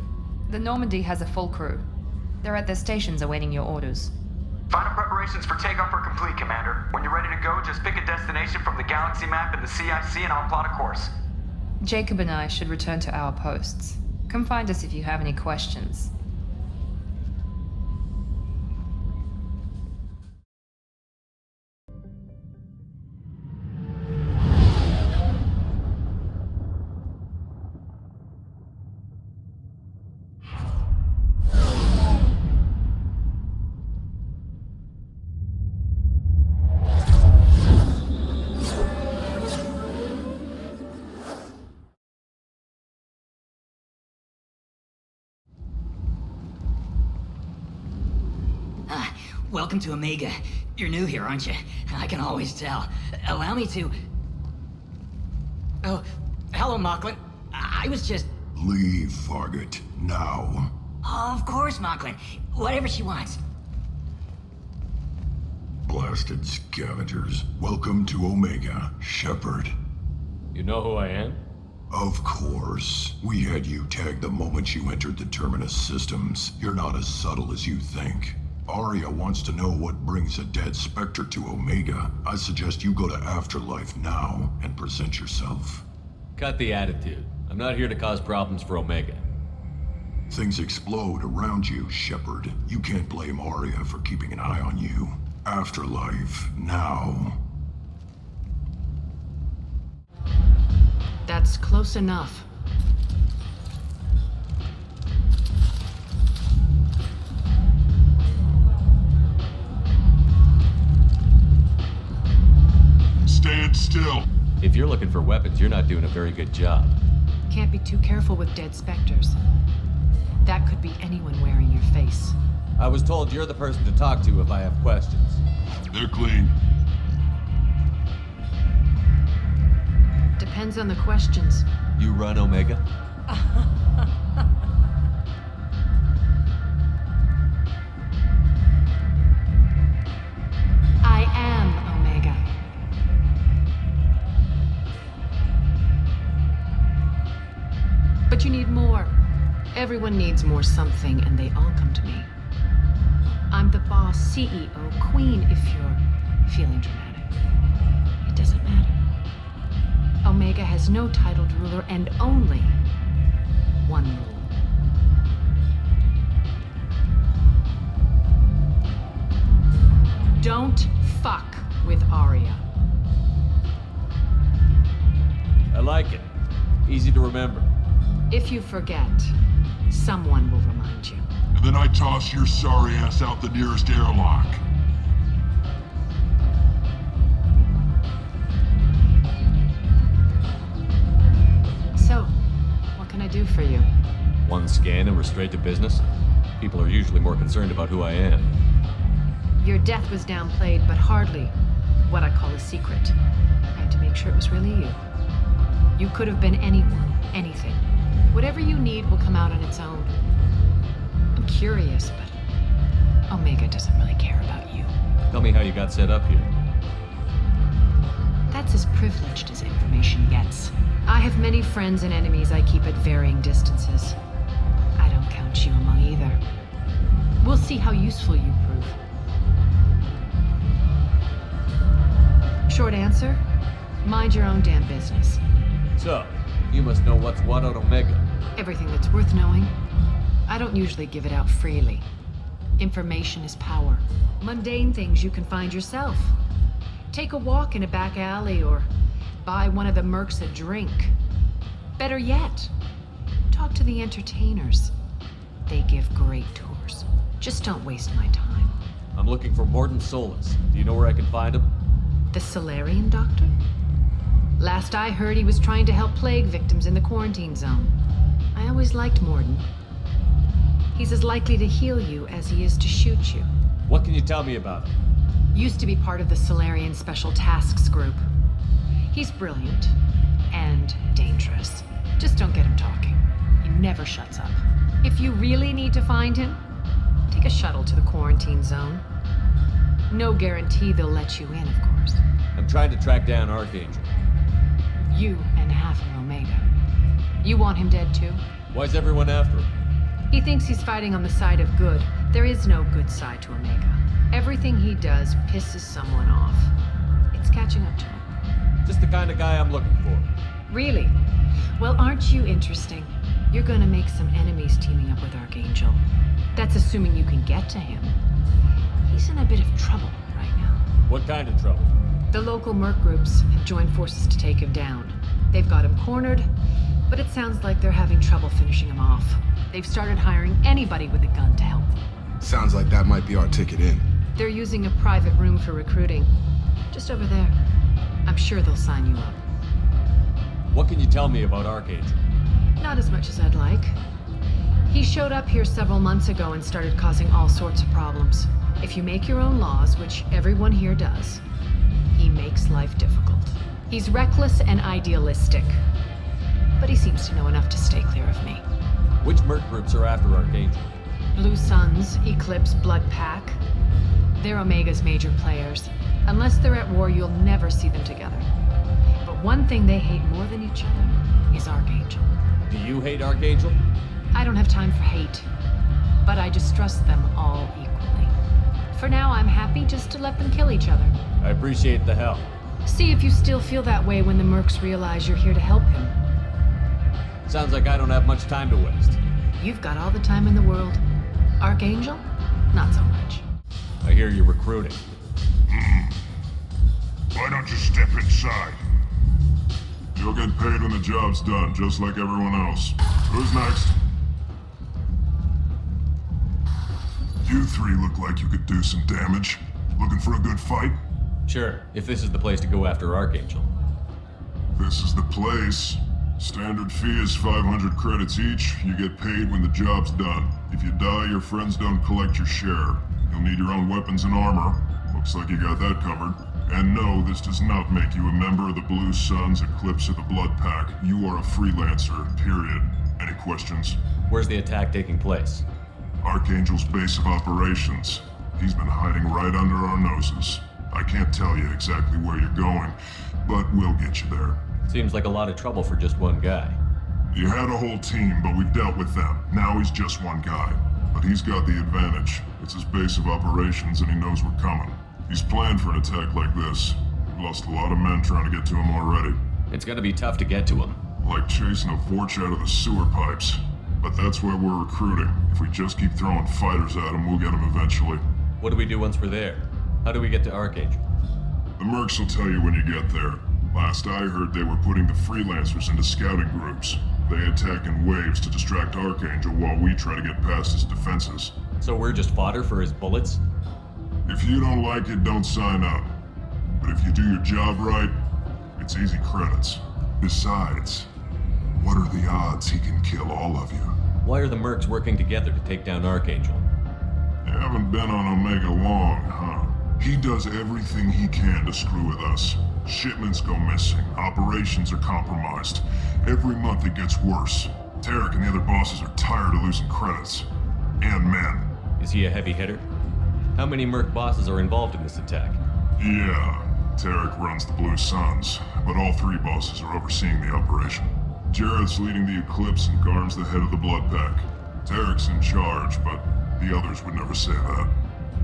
S1: The Normandy has a full crew. They're at their stations awaiting your orders.
S6: Final preparation.
S18: Preparations for takeoff are complete, Commander. When you're ready to go, just pick a destination from the galaxy map and the CIC and I'll plot a course.
S1: Jacob and I should return to our posts. Come find us if you have any questions.
S19: Welcome to Omega. You're new here, aren't you? I can always tell. Allow me to... Oh, hello, Mocklin. I was just...
S15: Leave, Fargate, now.
S19: Of course, Mocklin. Whatever she wants.
S15: Blasted scavengers. Welcome to Omega, Shepard.
S10: You know who I am?
S15: Of course. We had you tagged the moment you entered the Terminus systems. You're not as subtle as you think. Aria wants to know what brings a dead Spectre to Omega. I suggest you go to Afterlife now and present yourself.
S10: Cut the attitude. I'm not here to cause problems for Omega.
S15: Things explode around you, Shepard. You can't blame Aria for keeping an eye on you. Afterlife now.
S1: That's close enough.
S15: Stand still.
S10: If you're looking for weapons, you're not doing a very good job.
S1: Can't be too careful with dead specters. That could be anyone wearing your face.
S10: I was told you're the person to talk to if I have questions.
S15: They're clean.
S1: Depends on the questions.
S10: You run Omega?
S1: I am Omega. But you need more. Everyone needs more something, and they all come to me. I'm the boss, CEO, queen, if you're feeling dramatic. It doesn't matter. Omega has no titled ruler and only one rule. Don't fuck with Aria.
S10: I like it. Easy to remember.
S1: If you forget, someone will remind you.
S15: And then I toss your sorry ass out the nearest airlock.
S1: So, what can I do for you?
S10: One scan and we're straight to business? People are usually more concerned about who I am.
S1: Your death was downplayed, but hardly what I call a secret. I had to make sure it was really you. You could have been anyone, anything. Whatever you need will come out on its own. I'm curious, but Omega doesn't really care about you.
S10: Tell me how you got set up here.
S1: That's as privileged as information gets. I have many friends and enemies I keep at varying distances. I don't count you among either. We'll see how useful you prove. Short answer, mind your own damn business.
S10: So, you must know what's what on Omega.
S1: Everything that's worth knowing. I don't usually give it out freely. Information is power. Mundane things you can find yourself. Take a walk in a back alley or buy one of the mercs a drink. Better yet, talk to the entertainers. They give great tours. Just don't waste my time.
S10: I'm looking for Mordin Solus. Do you know where I can find him?
S1: The Solarian doctor? Last I heard, he was trying to help plague victims in the quarantine zone. I always liked Mordin. He's as likely to heal you as he is to shoot you.
S10: What can you tell me about him?
S1: Used to be part of the Solarian Special Tasks Group. He's brilliant and dangerous. Just don't get him talking. He never shuts up. If you really need to find him, take a shuttle to the quarantine zone. No guarantee they'll let you in, of course.
S10: I'm trying to track down Archangel.
S1: You and half of Omega. You want him dead too?
S10: Why's everyone after him?
S1: He thinks he's fighting on the side of good, There is no good side to Omega. Everything he does pisses someone off. It's catching up to him.
S10: Just the kind of guy I'm looking for.
S1: Really? Well, aren't you interesting? You're gonna make some enemies teaming up with Archangel. That's assuming you can get to him. He's in a bit of trouble right now.
S10: What kind of trouble?
S1: The local merc groups have joined forces to take him down. They've got him cornered, but it sounds like they're having trouble finishing him off. They've started hiring anybody with a gun to help them.
S9: Sounds like that might be our ticket in.
S1: They're using a private room for recruiting. Just over there. I'm sure they'll sign you up.
S10: What can you tell me about Archangel?
S1: Not as much as I'd like. He showed up here several months ago and started causing all sorts of problems. If you make your own laws, which everyone here does, he makes life difficult. He's reckless and idealistic. But he seems to know enough to stay clear of me.
S10: Which merc groups are after Archangel?
S1: Blue Suns, Eclipse, Blood Pack. They're Omega's major players. Unless they're at war, you'll never see them together. But one thing they hate more than each other is Archangel.
S10: Do you hate Archangel?
S1: I don't have time for hate, but I distrust them all equally. For now, I'm happy just to let them kill each other.
S10: I appreciate the help.
S1: See if you still feel that way when the mercs realize you're here to help him.
S10: Sounds like I don't have much time to waste.
S1: You've got all the time in the world. Archangel? Not so much.
S10: I hear you're recruiting.
S15: Why don't you step inside? You'll get paid when the job's done, just like everyone else. Who's next? You three look like you could do some damage. Looking for a good fight?
S10: Sure, if this is the place to go after Archangel.
S15: This is the place. Standard fee is 500 credits each. You get paid when the job's done. If you die, your friends don't collect your share. You'll need your own weapons and armor. Looks like you got that covered. And no, this does not make you a member of the Blue Suns, Eclipse, or the Blood Pack. You are a freelancer, period. Any questions?
S10: Where's the attack taking place?
S15: Archangel's base of operations. He's been hiding right under our noses. I can't tell you exactly where you're going, but we'll get you there.
S10: Seems like a lot of trouble for just one guy.
S15: You had a whole team, but we've dealt with them. Now he's just one guy. But he's got the advantage. It's his base of operations and he knows we're coming. He's planned for an attack like this. We've lost a lot of men trying to get to him already.
S10: It's gonna be tough to get to him.
S15: Like chasing a Vorch out of the sewer pipes. But that's why we're recruiting. If we just keep throwing fighters at him, we'll get him eventually.
S10: What do we do once we're there? How do we get to Archangel?
S15: The mercs will tell you when you get there. Last I heard, they were putting the freelancers into scouting groups. They attack in waves to distract Archangel while we try to get past his defenses.
S10: So we're just fodder for his bullets?
S15: If you don't like it, don't sign up. But if you do your job right, it's easy credits. Besides, what are the odds he can kill all of you?
S10: Why are the mercs working together to take down Archangel?
S15: You haven't been on Omega long, huh? He does everything he can to screw with us. Shipments go missing, operations are compromised. Every month it gets worse. Tarek and the other bosses are tired of losing credits. And men.
S10: Is he a heavy hitter? How many merc bosses are involved in this attack?
S15: Yeah, Tarek runs the Blue Suns, but all three bosses are overseeing the operation. Jared's leading the Eclipse and Garm's the head of the Blood Pack. Tarek's in charge, but the others would never say that.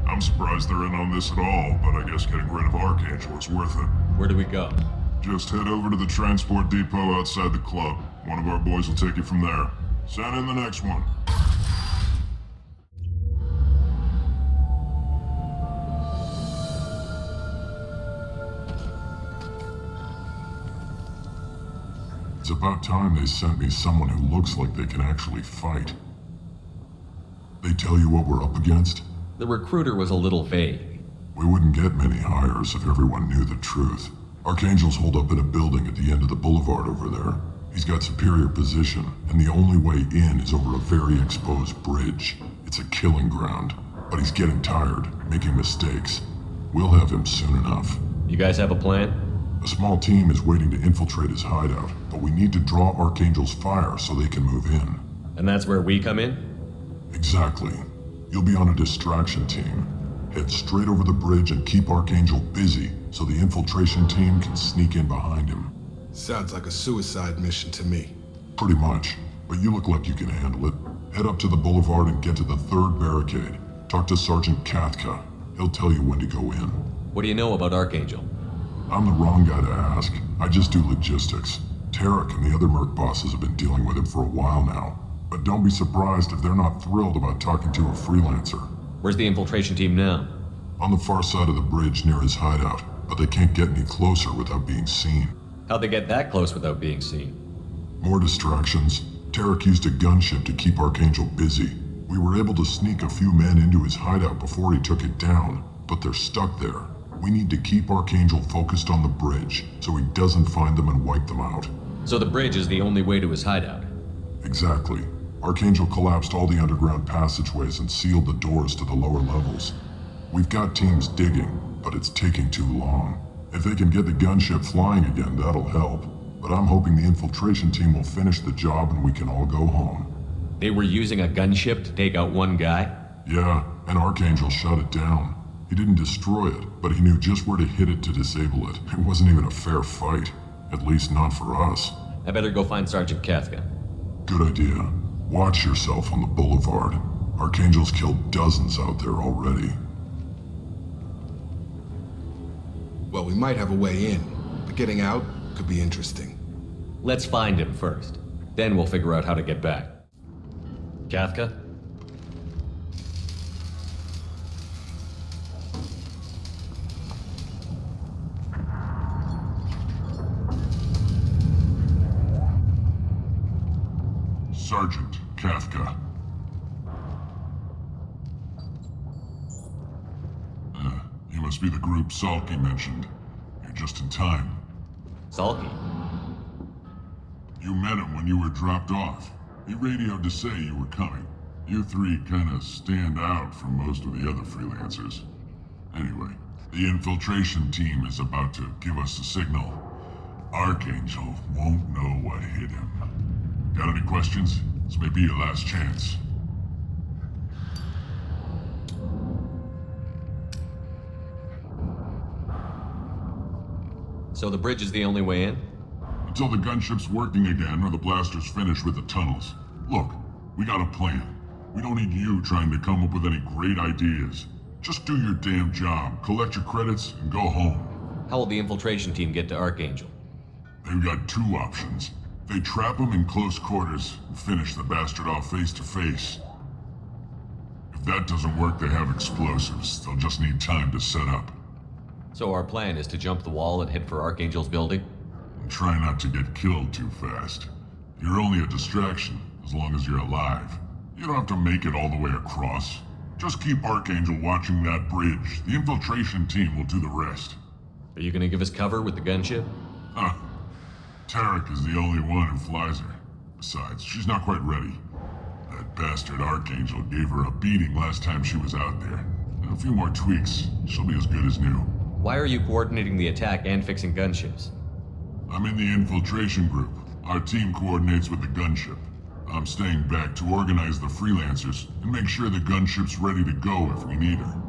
S15: I'm surprised they're in on this at all, but I guess getting rid of Archangel is worth it.
S10: Where do we go?
S15: Just head over to the transport depot outside the club. One of our boys will take you from there. Send in the next one. It's about time they sent me someone who looks like they can actually fight. They tell you what we're up against?
S10: The recruiter was a little vague.
S15: We wouldn't get many hires if everyone knew the truth. Archangel's holed up in a building at the end of the boulevard over there. He's got superior position, and the only way in is over a very exposed bridge. It's a killing ground, but he's getting tired, making mistakes. We'll have him soon enough.
S10: You guys have a plan?
S15: A small team is waiting to infiltrate his hideout, but we need to draw Archangel's fire so they can move in.
S10: And that's where we come in?
S15: Exactly. You'll be on a distraction team. Head straight over the bridge and keep Archangel busy so the infiltration team can sneak in behind him.
S9: Sounds like a suicide mission to me.
S15: Pretty much, but you look like you can handle it. Head up to the boulevard and get to the third barricade. Talk to Sergeant Kathka. He'll tell you when to go in.
S10: What do you know about Archangel?
S15: I'm the wrong guy to ask. I just do logistics. Tarek and the other merc bosses have been dealing with him for a while now. But don't be surprised if they're not thrilled about talking to a freelancer.
S10: Where's the infiltration team now?
S15: On the far side of the bridge near his hideout, but they can't get any closer without being seen.
S10: How'd they get that close without being seen?
S15: More distractions. Tarek used a gunship to keep Archangel busy. We were able to sneak a few men into his hideout before he took it down, but they're stuck there. We need to keep Archangel focused on the bridge, so he doesn't find them and wipe them out.
S10: So the bridge is the only way to his hideout?
S15: Exactly. Archangel collapsed all the underground passageways and sealed the doors to the lower levels. We've got teams digging, but it's taking too long. If they can get the gunship flying again, that'll help. But I'm hoping the infiltration team will finish the job and we can all go home.
S10: They were using a gunship to take out one guy?
S15: Yeah, and Archangel shut it down. He didn't destroy it, but he knew just where to hit it to disable it. It wasn't even a fair fight. At least not for us.
S10: I better go find Sergeant Kathka.
S15: Good idea. Watch yourself on the boulevard. Archangel's killed dozens out there already.
S9: Well, we might have a way in, but getting out could be interesting.
S10: Let's find him first. Then we'll figure out how to get back. Kathka?
S15: Sergeant Kathka. You must be the group Salky mentioned. You're just in time.
S10: Salky?
S15: You met him when you were dropped off. He radioed to say you were coming. You three kinda stand out from most of the other freelancers. Anyway, the infiltration team is about to give us a signal. Archangel won't know what hit him. Got any questions? This may be your last chance.
S10: So the bridge is the only way in?
S15: Until the gunship's working again or the blasters finish with the tunnels. Look, we got a plan. We don't need you trying to come up with any great ideas. Just do your damn job, collect your credits, and go home.
S10: How will the infiltration team get to Archangel?
S15: They've got two options. They trap him in close quarters and finish the bastard off face to face. If that doesn't work, they have explosives. They'll just need time to set up.
S10: So our plan is to jump the wall and head for Archangel's building?
S15: And try not to get killed too fast. You're only a distraction, as long as you're alive. You don't have to make it all the way across. Just keep Archangel watching that bridge. The infiltration team will do the rest.
S10: Are you gonna give us cover with the gunship?
S15: Huh. Tarek is the only one who flies her. Besides, she's not quite ready. That bastard Archangel gave her a beating last time she was out there. In a few more tweaks, she'll be as good as new.
S10: Why are you coordinating the attack and fixing gunships?
S15: I'm in the infiltration group. Our team coordinates with the gunship. I'm staying back to organize the freelancers and make sure the gunship's ready to go if we need her.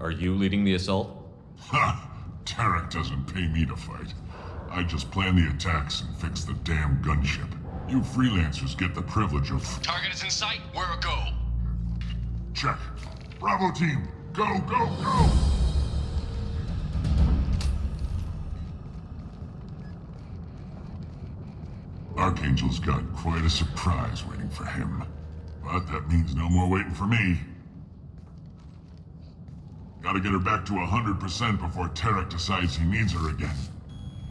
S10: Are you leading the assault?
S15: Ha! Tarek doesn't pay me to fight. I just plan the attacks and fix the damn gunship. You freelancers get the privilege of...
S20: Target is in sight. We're a go.
S15: Check. Bravo team, go, go, go! Archangel's got quite a surprise waiting for him. But that means no more waiting for me. Gotta get her back to 100% before Tarek decides he needs her again.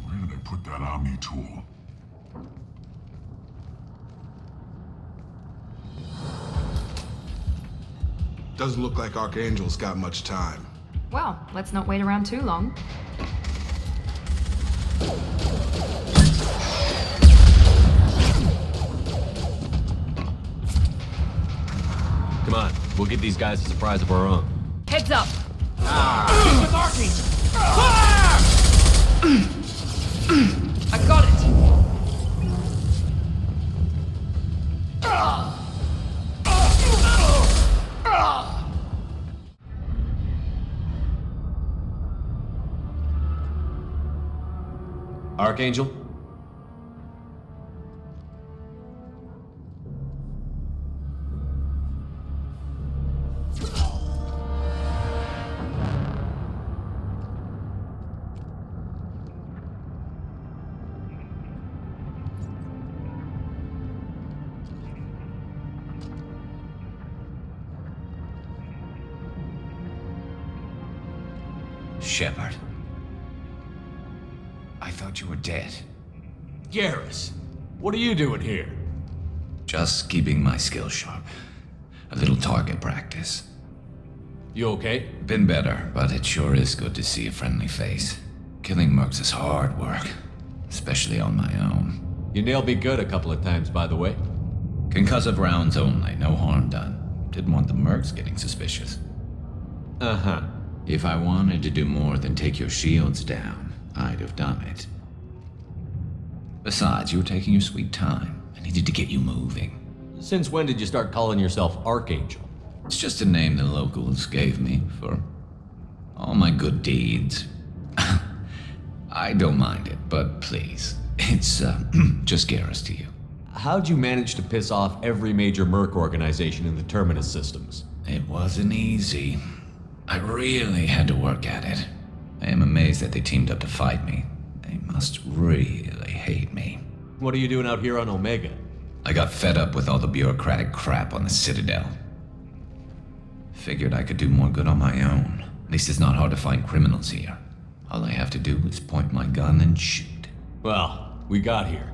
S15: Where did they put that Omni tool?
S9: Doesn't look like Archangel's got much time.
S1: Well, let's not wait around too long.
S10: Come on, we'll give these guys a surprise of our own.
S1: Heads up!
S20: With Archangel!
S1: I got it!
S10: Archangel?
S12: Shepard. I thought you were dead.
S10: Garrus, what are you doing here?
S12: Just keeping my skills sharp. A little target practice.
S10: You okay?
S12: Been better, but it sure is good to see a friendly face. Killing mercs is hard work, especially on my own.
S10: You nailed me good a couple of times, by the way.
S12: Concussive rounds only, no harm done. Didn't want the mercs getting suspicious.
S10: Uh-huh.
S12: If I wanted to do more than take your shields down, I'd have done it. Besides, you were taking your sweet time. I needed to get you moving.
S10: Since when did you start calling yourself Archangel?
S12: It's just a name the locals gave me for all my good deeds. I don't mind it, but please, it's just Garrus to you.
S10: How'd you manage to piss off every major merc organization in the Terminus systems?
S12: It wasn't easy. I really had to work at it. I am amazed that they teamed up to fight me. They must really hate me.
S10: What are you doing out here on Omega?
S12: I got fed up with all the bureaucratic crap on the Citadel. Figured I could do more good on my own. At least it's not hard to find criminals here. All I have to do is point my gun and shoot.
S10: Well, we got here.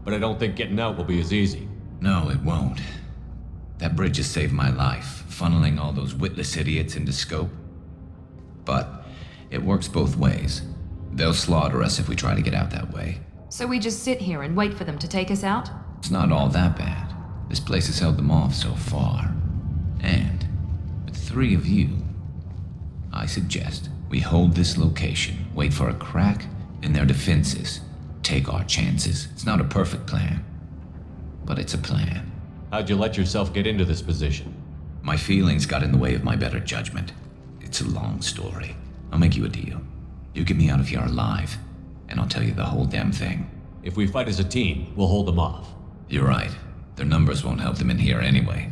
S10: But I don't think getting out will be as easy.
S12: No, it won't. That bridge has saved my life, funneling all those witless idiots into scope. But it works both ways. They'll slaughter us if we try to get out that way.
S1: So we just sit here and wait for them to take us out?
S12: It's not all that bad. This place has held them off so far. And with 3 of you, I suggest we hold this location, wait for a crack in their defenses, take our chances. It's not a perfect plan, but it's a plan.
S10: How'd you let yourself get into this position?
S12: My feelings got in the way of my better judgment. It's a long story. I'll make you a deal. You get me out of here alive, and I'll tell you the whole damn thing.
S10: If we fight as a team, we'll hold them off.
S12: You're right. Their numbers won't help them in here anyway.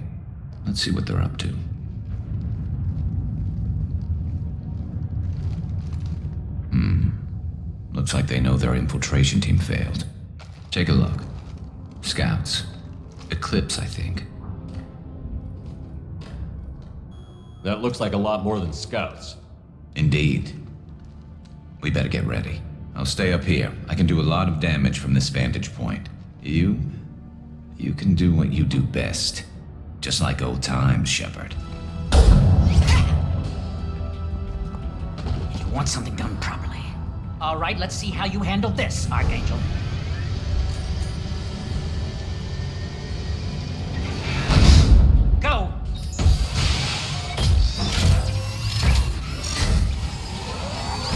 S12: Let's see what they're up to. Looks like they know their infiltration team failed. Take a look. Scouts. Eclipse, I think.
S10: That looks like a lot more than scouts.
S12: Indeed. We better get ready. I'll stay up here. I can do a lot of damage from this vantage point. You can do what you do best. Just like old times, Shepard.
S19: You want something done properly. All right, let's see how you handle this, Archangel. Go!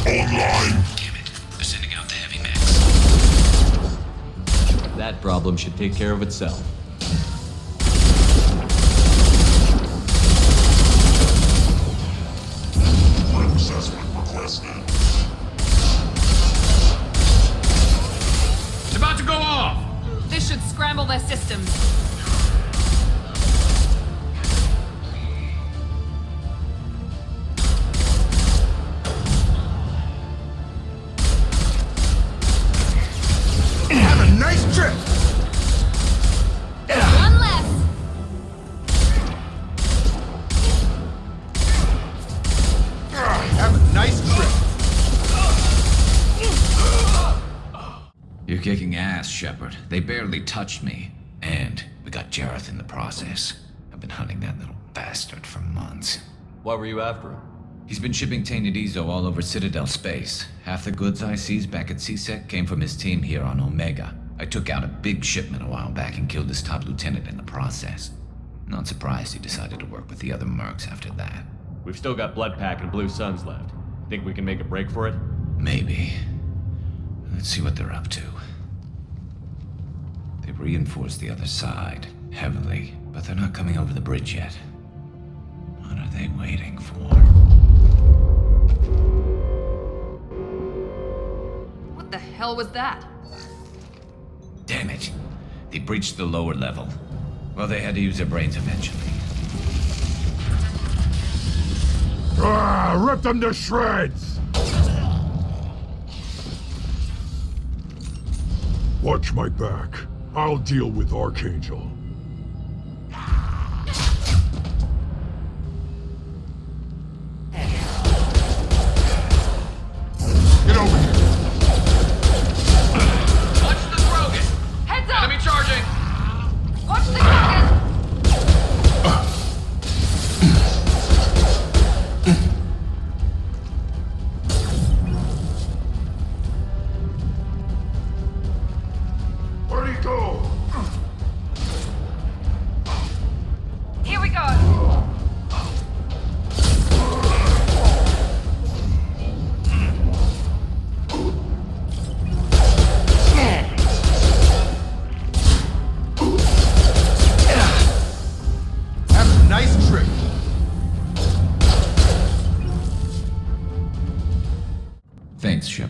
S15: Online!
S12: Damn it. They're sending out the heavy mechs.
S10: That problem should take care of itself.
S15: Assessment requested.
S20: It's about to go off!
S1: This should scramble their systems.
S15: Have a nice trip!
S1: One less!
S15: Have a nice trip!
S12: You're kicking ass, Shepard. They barely touched me. And we got Jareth in the process. I've been hunting that little bastard for months.
S10: Why were you after him?
S12: He's been shipping tainted Ezo all over Citadel space. Half the goods I seized back at CSEC came from his team here on Omega. I took out a big shipment a while back and killed his top lieutenant in the process. Not surprised he decided to work with the other mercs after that.
S10: We've still got Bloodpack and Blue Suns left. Think we can make a break for it?
S12: Maybe. Let's see what they're up to. They've reinforced the other side, heavily, but they're not coming over the bridge yet. What are they waiting for?
S1: What the hell was that?
S12: Damn it. They breached the lower level. Well, they had to use their brains eventually.
S15: Rip them to shreds! Watch my back. I'll deal with Archangel.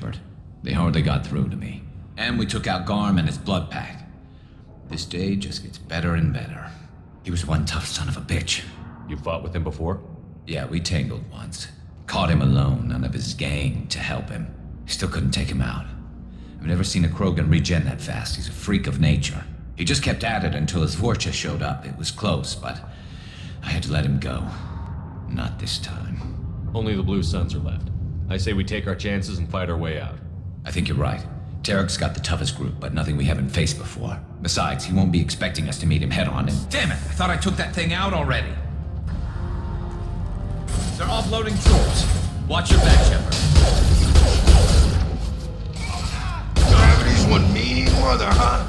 S21: Shepard. They hardly got through to me. And we took out Garm and his blood pack. This day just gets better and better. He was one tough son of a bitch.
S10: You fought with him before?
S21: Yeah, we tangled once. Caught him alone, none of his gang to help him. Still couldn't take him out. I've never seen a Krogan regen that fast. He's a freak of nature. He just kept at it until his Vorcha showed up. It was close, but I had to let him go. Not this time.
S10: Only the Blue Suns are left. I say we take our chances and fight our way out.
S21: I think you're right. Tarek's got the toughest group, but nothing we haven't faced before. Besides, he won't be expecting us to meet him head-on, and damn it, I thought I took that thing out already. They're offloading troops. Watch your back, Shepard.
S15: Gravity's one mean mother, huh?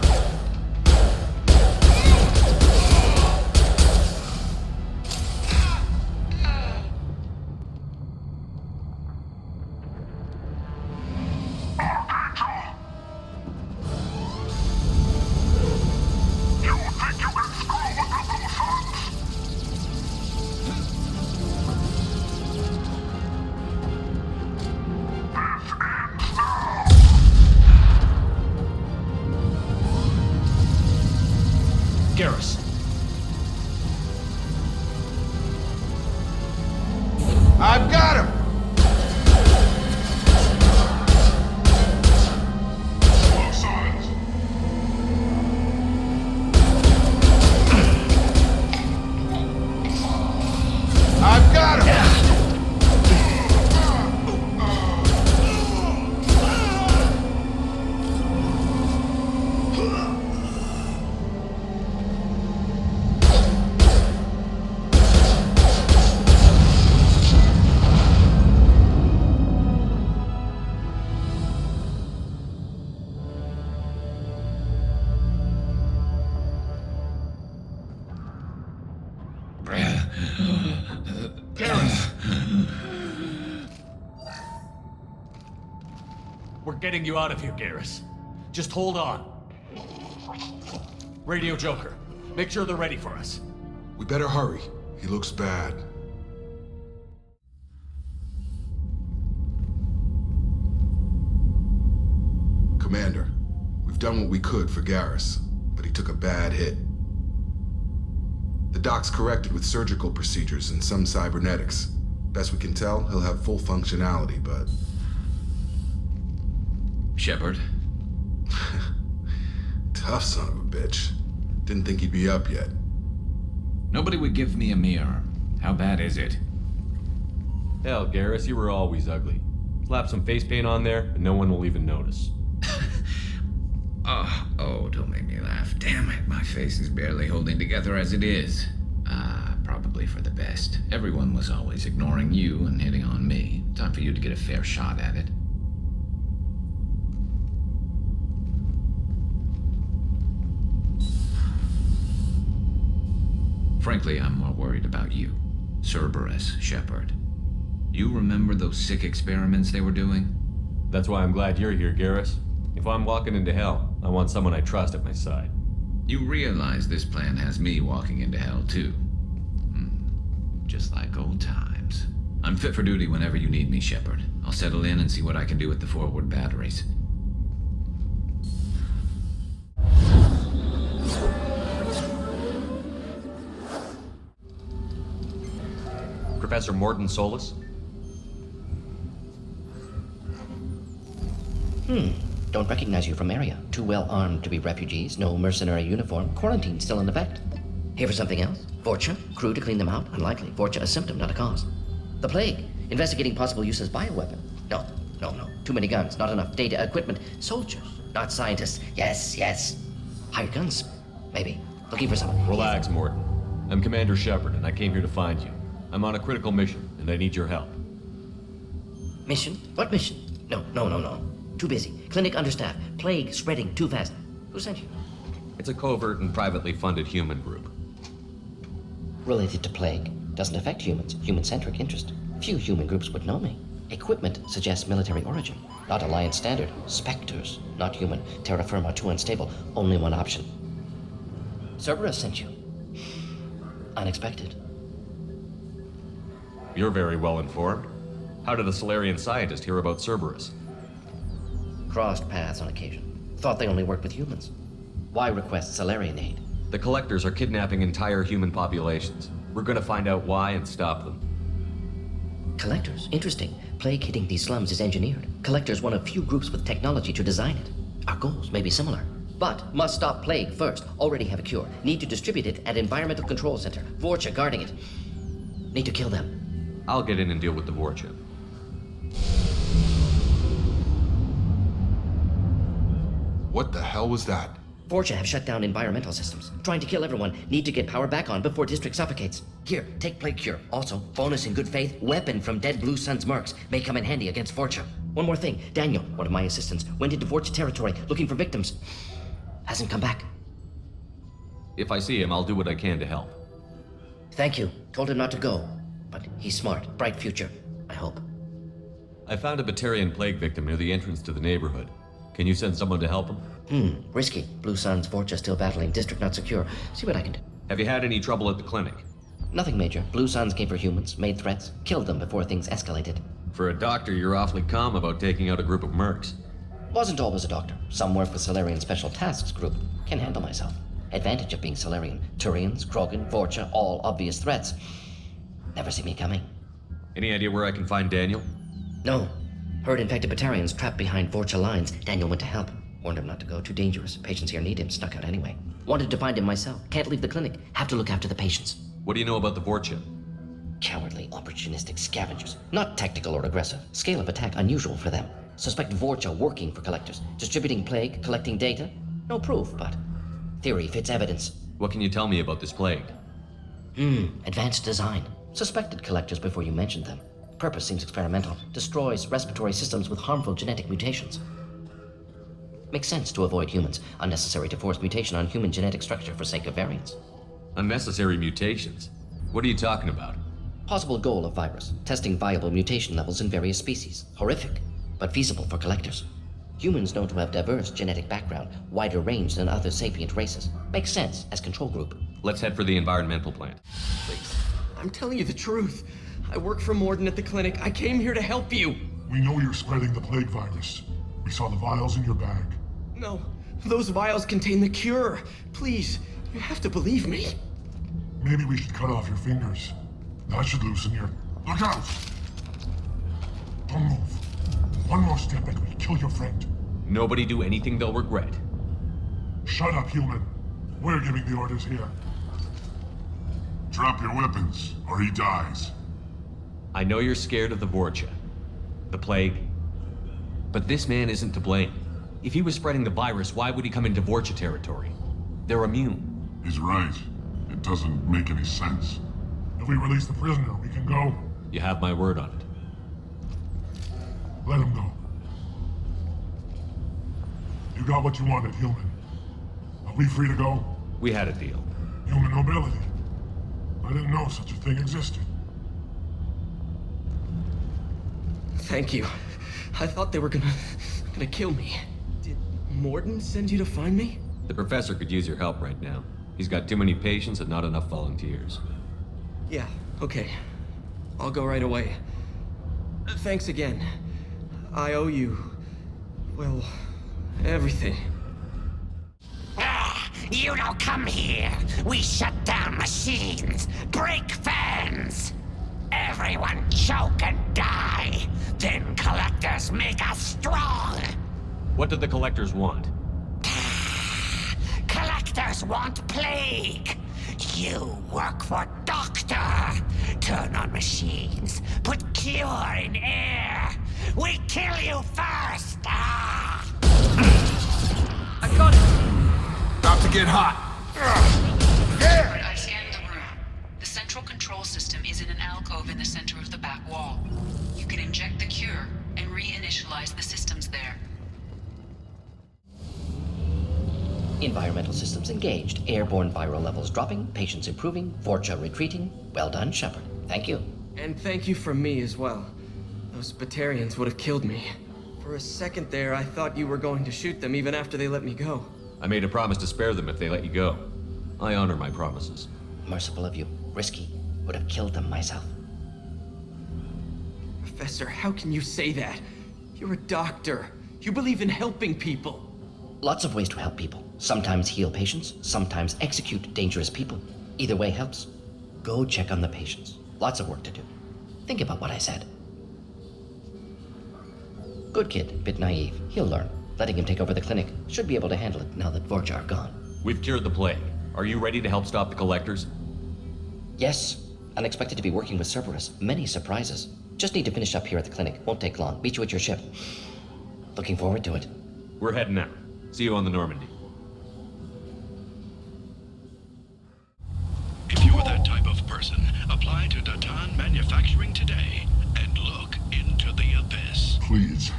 S9: I've got him! I've got him!
S10: We're getting you out of here, Garrus. Just hold on. Radio Joker, make sure they're ready for us.
S9: We better hurry. He looks bad. Commander, we've done what we could for Garrus, but he took a bad hit. The doc's corrected with surgical procedures and some cybernetics. Best we can tell, he'll have full functionality, but...
S21: Shepard?
S9: Tough son of a bitch. Didn't think he'd be up yet.
S21: Nobody would give me a mirror. How bad is it?
S10: Hell, Garrus, you were always ugly. Slap some face paint on there, and no one will even notice.
S21: Oh, don't make me laugh. Damn it, my face is barely holding together as it is. Probably for the best. Everyone was always ignoring you and hitting on me. Time for you to get a fair shot at it. Frankly, I'm more worried about you. Cerberus, Shepard. You remember those sick experiments they were doing?
S10: That's why I'm glad you're here, Garrus. If I'm walking into hell, I want someone I trust at my side.
S21: You realize this plan has me walking into hell, too. Just like old times. I'm fit for duty whenever you need me, Shepard. I'll settle in and see what I can do with the forward batteries.
S10: Professor Morton Solus?
S22: Don't recognize you from area. Too well armed to be refugees, no mercenary uniform, quarantine still in effect. Here for something else? Vorcha? Crew to clean them out? Unlikely. Vorcha a symptom, not a cause. The plague? Investigating possible use as bioweapon? No. Too many guns, not enough data, equipment. Soldiers, not scientists. Yes. Hired guns? Maybe. Looking for someone.
S10: Relax, Morton. I'm Commander Shepard, and I came here to find you. I'm on a critical mission, and I need your help.
S22: Mission? What mission? No. Too busy. Clinic understaffed. Plague spreading too fast. Who sent you?
S10: It's a covert and privately funded human group.
S22: Related to plague. Doesn't affect humans. Human-centric interest. Few human groups would know me. Equipment suggests military origin. Not Alliance standard. Spectres. Not human. Terra firma too unstable. Only one option. Cerberus sent you. Unexpected.
S10: You're very well informed. How did a Solarian scientist hear about Cerberus?
S22: Crossed paths on occasion. Thought they only worked with humans. Why request Salarian aid?
S10: The Collectors are kidnapping entire human populations. We're gonna find out why and stop them.
S22: Collectors? Interesting. Plague hitting these slums is engineered. Collectors one of few groups with technology to design it. Our goals may be similar. But must stop plague first. Already have a cure. Need to distribute it at Environmental Control Center. Vorcha guarding it. Need to kill them.
S10: I'll get in and deal with the Vorcha.
S9: What the hell was that?
S22: Vorcha have shut down environmental systems. Trying to kill everyone. Need to get power back on before district suffocates. Here, take plague cure. Also, bonus in good faith, weapon from dead Blue Sun's mercs. May come in handy against Vorcha. One more thing. Daniel, one of my assistants, went into Vorcha territory looking for victims. Hasn't come back.
S10: If I see him, I'll do what I can to help.
S22: Thank you. Told him not to go. But he's smart. Bright future. I hope.
S10: I found a Batarian plague victim near the entrance to the neighborhood. Can you send someone to help him?
S22: Risky. Blue Sun's Vorcha still battling. District not secure. See what I can do.
S10: Have you had any trouble at the clinic?
S22: Nothing major. Blue Suns came for humans, made threats, killed them before things escalated.
S10: For a doctor, you're awfully calm about taking out a group of mercs.
S22: Wasn't always a doctor. Some work with Salarian Special Tasks Group. Can handle myself. Advantage of being Salarian. Turians, Krogan, Vorcha, all obvious threats. Never see me coming.
S10: Any idea where I can find Daniel?
S22: No. Heard infected Batarians trapped behind Vorcha lines. Daniel went to help. Warned him not to go. Too dangerous. Patients here need him. Snuck out anyway. Wanted to find him myself. Can't leave the clinic. Have to look after the patients.
S10: What do you know about the Vorcha?
S22: Cowardly, opportunistic scavengers. Not tactical or aggressive. Scale of attack unusual for them. Suspect Vorcha working for Collectors. Distributing plague, collecting data. No proof, but theory fits evidence.
S10: What can you tell me about this plague?
S22: Advanced design. Suspected Collectors before you mentioned them. Purpose seems experimental. Destroys respiratory systems with harmful genetic mutations. Makes sense to avoid humans. Unnecessary to force mutation on human genetic structure for sake of variants.
S10: Unnecessary mutations? What are you talking about?
S22: Possible goal of virus. Testing viable mutation levels in various species. Horrific, but feasible for Collectors. Humans known to have diverse genetic background, wider range than other sapient races. Makes sense as control group.
S10: Let's head for the environmental plant.
S4: Please, I'm telling you the truth. I work for Morden at the clinic. I came here to help you.
S15: We know you're spreading the plague virus. We saw the vials in your bag.
S4: No, those vials contain the cure. Please, you have to believe me.
S15: Maybe we should cut off your fingers. That should loosen your... Look out! Don't move. One more step and we'll kill your friend.
S10: Nobody do anything they'll regret.
S15: Shut up, human. We're giving the orders here. Drop your weapons, or he dies.
S10: I know you're scared of the Vorcha, the plague, but this man isn't to blame. If he was spreading the virus, why would he come into Vorcha territory? They're immune.
S15: He's right. It doesn't make any sense. If we release the prisoner, we can go.
S10: You have my word on it.
S15: Let him go. You got what you wanted, human. Are we free to go?
S10: We had a deal.
S15: Human nobility. I didn't know such a thing existed.
S4: Thank you. I thought they were gonna kill me. Did Morden send you to find me?
S10: The professor could use your help right now. He's got too many patients and not enough volunteers.
S4: Yeah, okay. I'll go right away. Thanks again. I owe you... well, everything.
S8: You don't come here. We shut down machines, break fans. Everyone choke and die. Then Collectors make us strong.
S10: What do the Collectors want?
S8: Collectors want plague. You work for Doctor. Turn on machines. Put cure in air. We kill you first. Ah.
S20: I got it.
S9: About to get hot.
S17: I scanned the room. The central control system is in an alcove in the center of the back wall. You can inject the cure and reinitialize the systems there.
S22: Environmental systems engaged. Airborne viral levels dropping. Patients improving. Vorcha retreating. Well done, Shepard. Thank you.
S4: And thank you from me as well. Those Batarians would have killed me. For a second there, I thought you were going to shoot them even after they let me go.
S10: I made a promise to spare them if they let you go. I honor my promises.
S22: Merciful of you. Risky. Would have killed them myself.
S4: Professor, how can you say that? You're a doctor. You believe in helping people.
S22: Lots of ways to help people. Sometimes heal patients, sometimes execute dangerous people. Either way helps. Go check on the patients. Lots of work to do. Think about what I said. Good kid, bit naive. He'll learn. Letting him take over the clinic. Should be able to handle it now that Vorcha are gone.
S10: We've cured the plague. Are you ready to help stop the collectors?
S22: Yes. Unexpected to be working with Cerberus. Many surprises. Just need to finish up here at the clinic. Won't take long. Meet you at your ship. Looking forward to it.
S10: We're heading out. See you on the Normandy.
S15: If you're that type of person, apply to Datan Manufacturing today and look into the abyss.
S7: Please.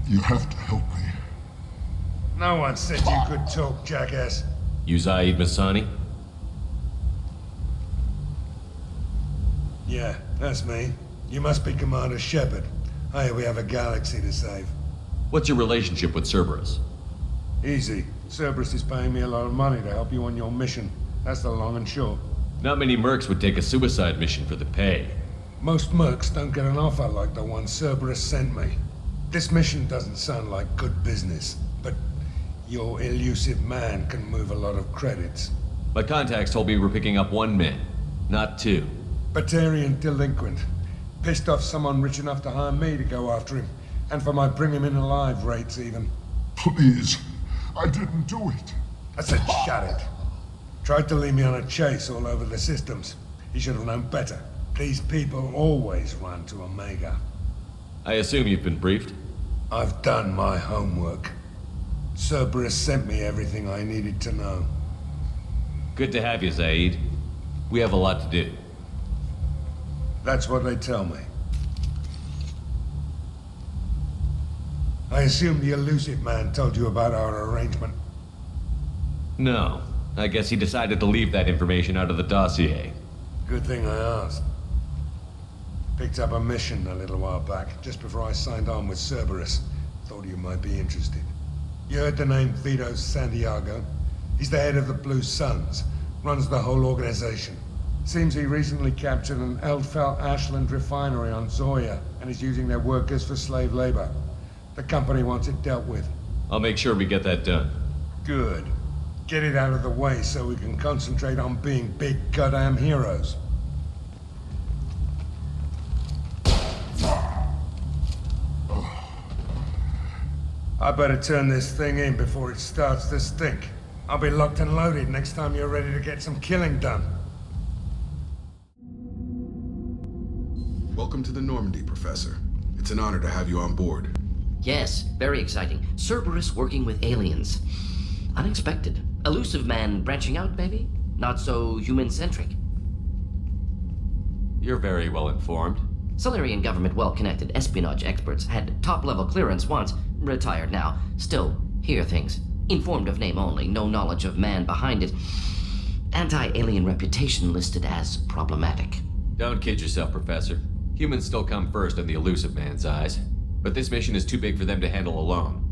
S7: You have to help me.
S11: No one said you could talk, jackass.
S10: You Zaid Masani?
S11: Yeah, that's me. You must be Commander Shepard. Hey, we have a galaxy to save.
S10: What's your relationship with Cerberus?
S11: Easy. Cerberus is paying me a lot of money to help you on your mission. That's the long and short.
S10: Not many mercs would take a suicide mission for the pay.
S11: Most mercs don't get an offer like the one Cerberus sent me. This mission doesn't sound like good business, but your elusive man can move a lot of credits.
S10: My contacts told me we're picking up 1 man, not 2.
S11: Batarian delinquent. Pissed off someone rich enough to hire me to go after him. And for my bring him in alive rates even.
S7: Please. I didn't do it.
S11: I said shut it. Tried to lead me on a chase all over the systems. He should have known better. These people always run to Omega.
S10: I assume you've been briefed?
S11: I've done my homework. Cerberus sent me everything I needed to know.
S10: Good to have you, Zaid. We have a lot to do.
S11: That's what they tell me. I assume the elusive man told you about our arrangement.
S10: No. I guess he decided to leave that information out of the dossier.
S11: Good thing I asked. Picked up a mission a little while back, just before I signed on with Cerberus. Thought you might be interested. You heard the name Vito Santiago? He's the head of the Blue Suns, runs the whole organization. Seems he recently captured an Eldfell Ashland refinery on Zoya, and is using their workers for slave labor. The company wants it dealt with.
S10: I'll make sure we get that done.
S11: Good. Get it out of the way so we can concentrate on being big goddamn heroes. I better turn this thing in before it starts to stink. I'll be locked and loaded next time you're ready to get some killing done.
S9: Welcome to the Normandy, Professor. It's an honor to have you on board.
S22: Yes, very exciting. Cerberus working with aliens. Unexpected. Elusive man branching out, maybe? Not so human-centric.
S10: You're very well informed.
S22: Solarian government well-connected espionage experts had top-level clearance once, retired now. Still, hear things. Informed of name only, no knowledge of man behind it. Anti-alien reputation listed as problematic.
S10: Don't kid yourself, Professor. Humans still come first in the elusive man's eyes. But this mission is too big for them to handle alone.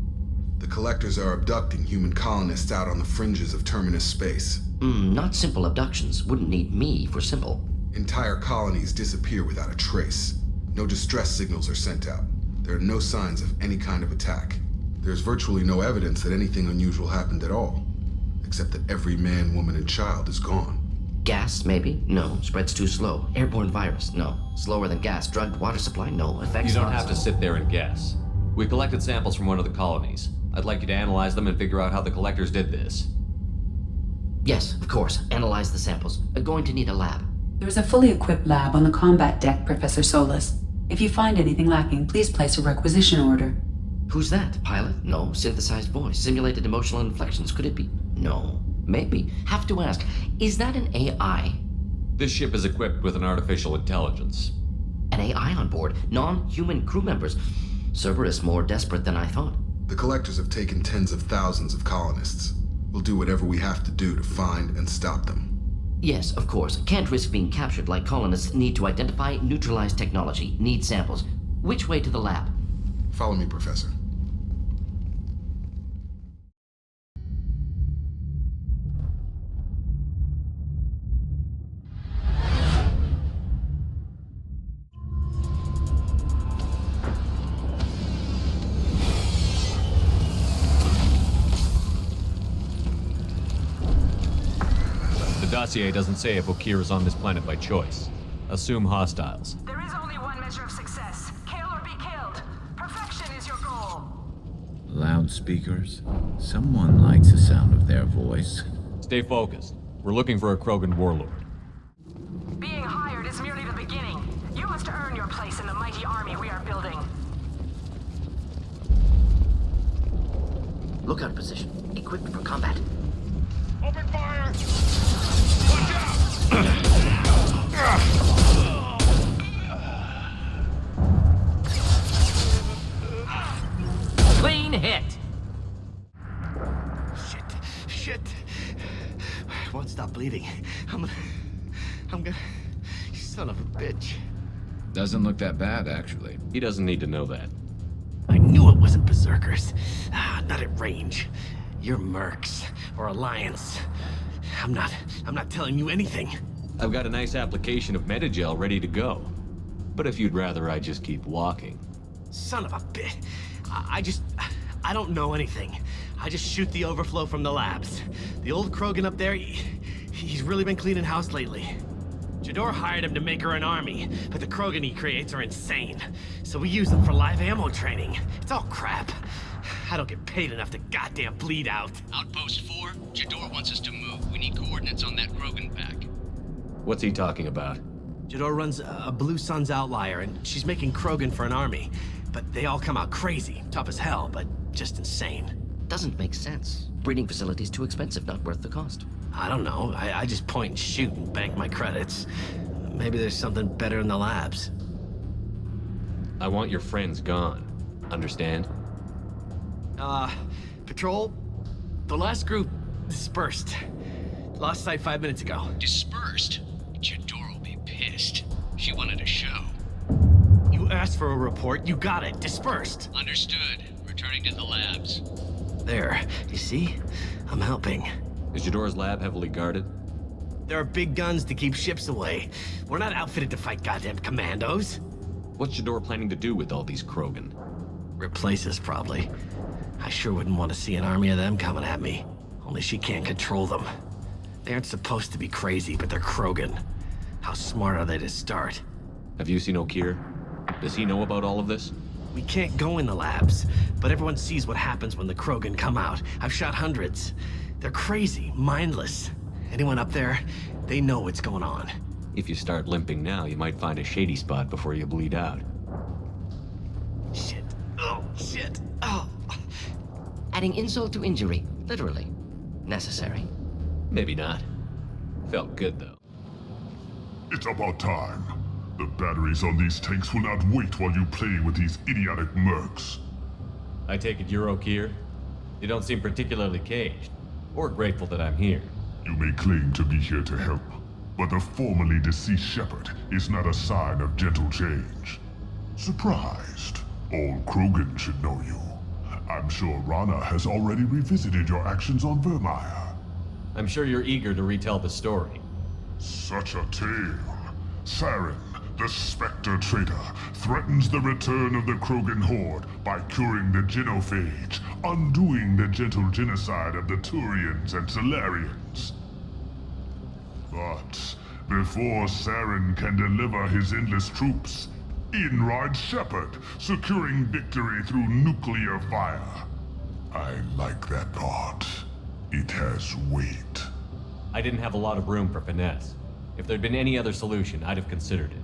S9: The Collectors are abducting human colonists out on the fringes of Terminus space.
S22: Not simple abductions. Wouldn't need me for simple.
S9: Entire colonies disappear without a trace. No distress signals are sent out. There are no signs of any kind of attack. There's virtually no evidence that anything unusual happened at all. Except that every man, woman, and child is gone.
S22: Gas, maybe? No. Spreads too slow. Airborne virus? No. Slower than gas. Drugged water supply? No. Effects
S10: You don't have to sit there and guess. We collected samples from one of the colonies. I'd like you to analyze them and figure out how the Collectors did this.
S22: Yes, of course. Analyze the samples. Going to need a lab.
S23: There's a fully equipped lab on the combat deck, Professor Solis. If you find anything lacking, please place a requisition order.
S22: Who's that? Pilot? No. Synthesized voice. Simulated emotional inflections. Could it be? No. Maybe. Have to ask. Is that an AI?
S10: This ship is equipped with an artificial intelligence.
S22: An AI on board? Non-human crew members? Cerberus more desperate than I thought.
S9: The Collectors have taken tens of thousands of colonists. We'll do whatever we have to do to find and stop them.
S22: Yes, of course. Can't risk being captured like colonists. Need to identify, neutralize technology. Need samples. Which way to the lab?
S9: Follow me, Professor.
S10: dossier doesn't say if Okir is on this planet by choice. Assume hostiles.
S5: There is only one measure of success. Kill or be killed. Perfection is your goal.
S21: Loudspeakers? Someone likes the sound of their voice.
S10: Stay focused. We're looking for a Krogan warlord.
S5: Being hired is merely the beginning. You must earn your place in the mighty army we are building.
S22: Lookout position. Equipped for combat.
S11: Open fire!
S20: Clean hit!
S4: Shit. I won't stop bleeding. I'm gonna... You son of a bitch.
S21: Doesn't look that bad, actually.
S10: He doesn't need to know that.
S4: I knew it wasn't Berserkers. Not at range. You're Mercs, or Alliance. I'm not telling you anything.
S10: I've got a nice application of Metagel ready to go. But if you'd rather I just keep walking.
S4: Son of a bitch. I don't know anything. I just shoot the overflow from the labs. The old Krogan up there, he's really been cleaning house lately. Jador hired him to make her an army, but the Krogan he creates are insane. So we use them for live ammo training. It's all crap. I don't get paid enough to goddamn bleed out.
S13: Outpost 4, Jador wants us to move. We need coordinates on that Krogan pack.
S10: What's he talking about?
S4: Jador runs a Blue Suns outlier, and she's making Krogan for an army. But they all come out crazy, tough as hell, but just insane.
S22: Doesn't make sense. Breeding facility's too expensive, not worth the cost.
S4: I don't know. I just point and shoot and bank my credits. Maybe there's something better in the labs.
S10: I want your friends gone. Understand?
S4: Patrol, the last group dispersed. Lost sight 5 minutes ago.
S13: Dispersed? Jador will be pissed. She wanted a show.
S4: You asked for a report, you got it. Dispersed.
S13: Understood. Returning to the labs.
S4: There, you see? I'm helping.
S10: Is Jador's lab heavily guarded?
S4: There are big guns to keep ships away. We're not outfitted to fight goddamn commandos.
S10: What's Jador planning to do with all these Krogan?
S4: Replace us, probably. I sure wouldn't want to see an army of them coming at me. Only she can't control them. They aren't supposed to be crazy, but they're Krogan. How smart are they to start?
S10: Have you seen Okir? Does he know about all of this?
S4: We can't go in the labs, but everyone sees what happens when the Krogan come out. I've shot hundreds. They're crazy, mindless. Anyone up there, they know what's going on.
S10: If you start limping now, you might find a shady spot before you bleed out.
S4: Shit. Oh, shit. Oh.
S22: Adding insult to injury, literally. Necessary.
S10: Maybe not. Felt good, though.
S7: It's about time. The batteries on these tanks will not wait while you play with these idiotic mercs.
S10: I take it you're Okir? You don't seem particularly caged, or grateful that I'm here.
S7: You may claim to be here to help, but the formerly deceased Shepard is not a sign of gentle change. Surprised? All Krogan should know you. I'm sure Rana has already revisited your actions on Vermeer.
S10: I'm sure you're eager to retell the story.
S7: Such a tale. Saren, the Spectre traitor, threatens the return of the Krogan horde by curing the genophage, undoing the gentle genocide of the Turians and Solarians. But before Saren can deliver his endless troops, in rides Shepard, securing victory through nuclear fire. I like that part. It has weight.
S10: I didn't have a lot of room for finesse. If there'd been any other solution, I'd have considered it.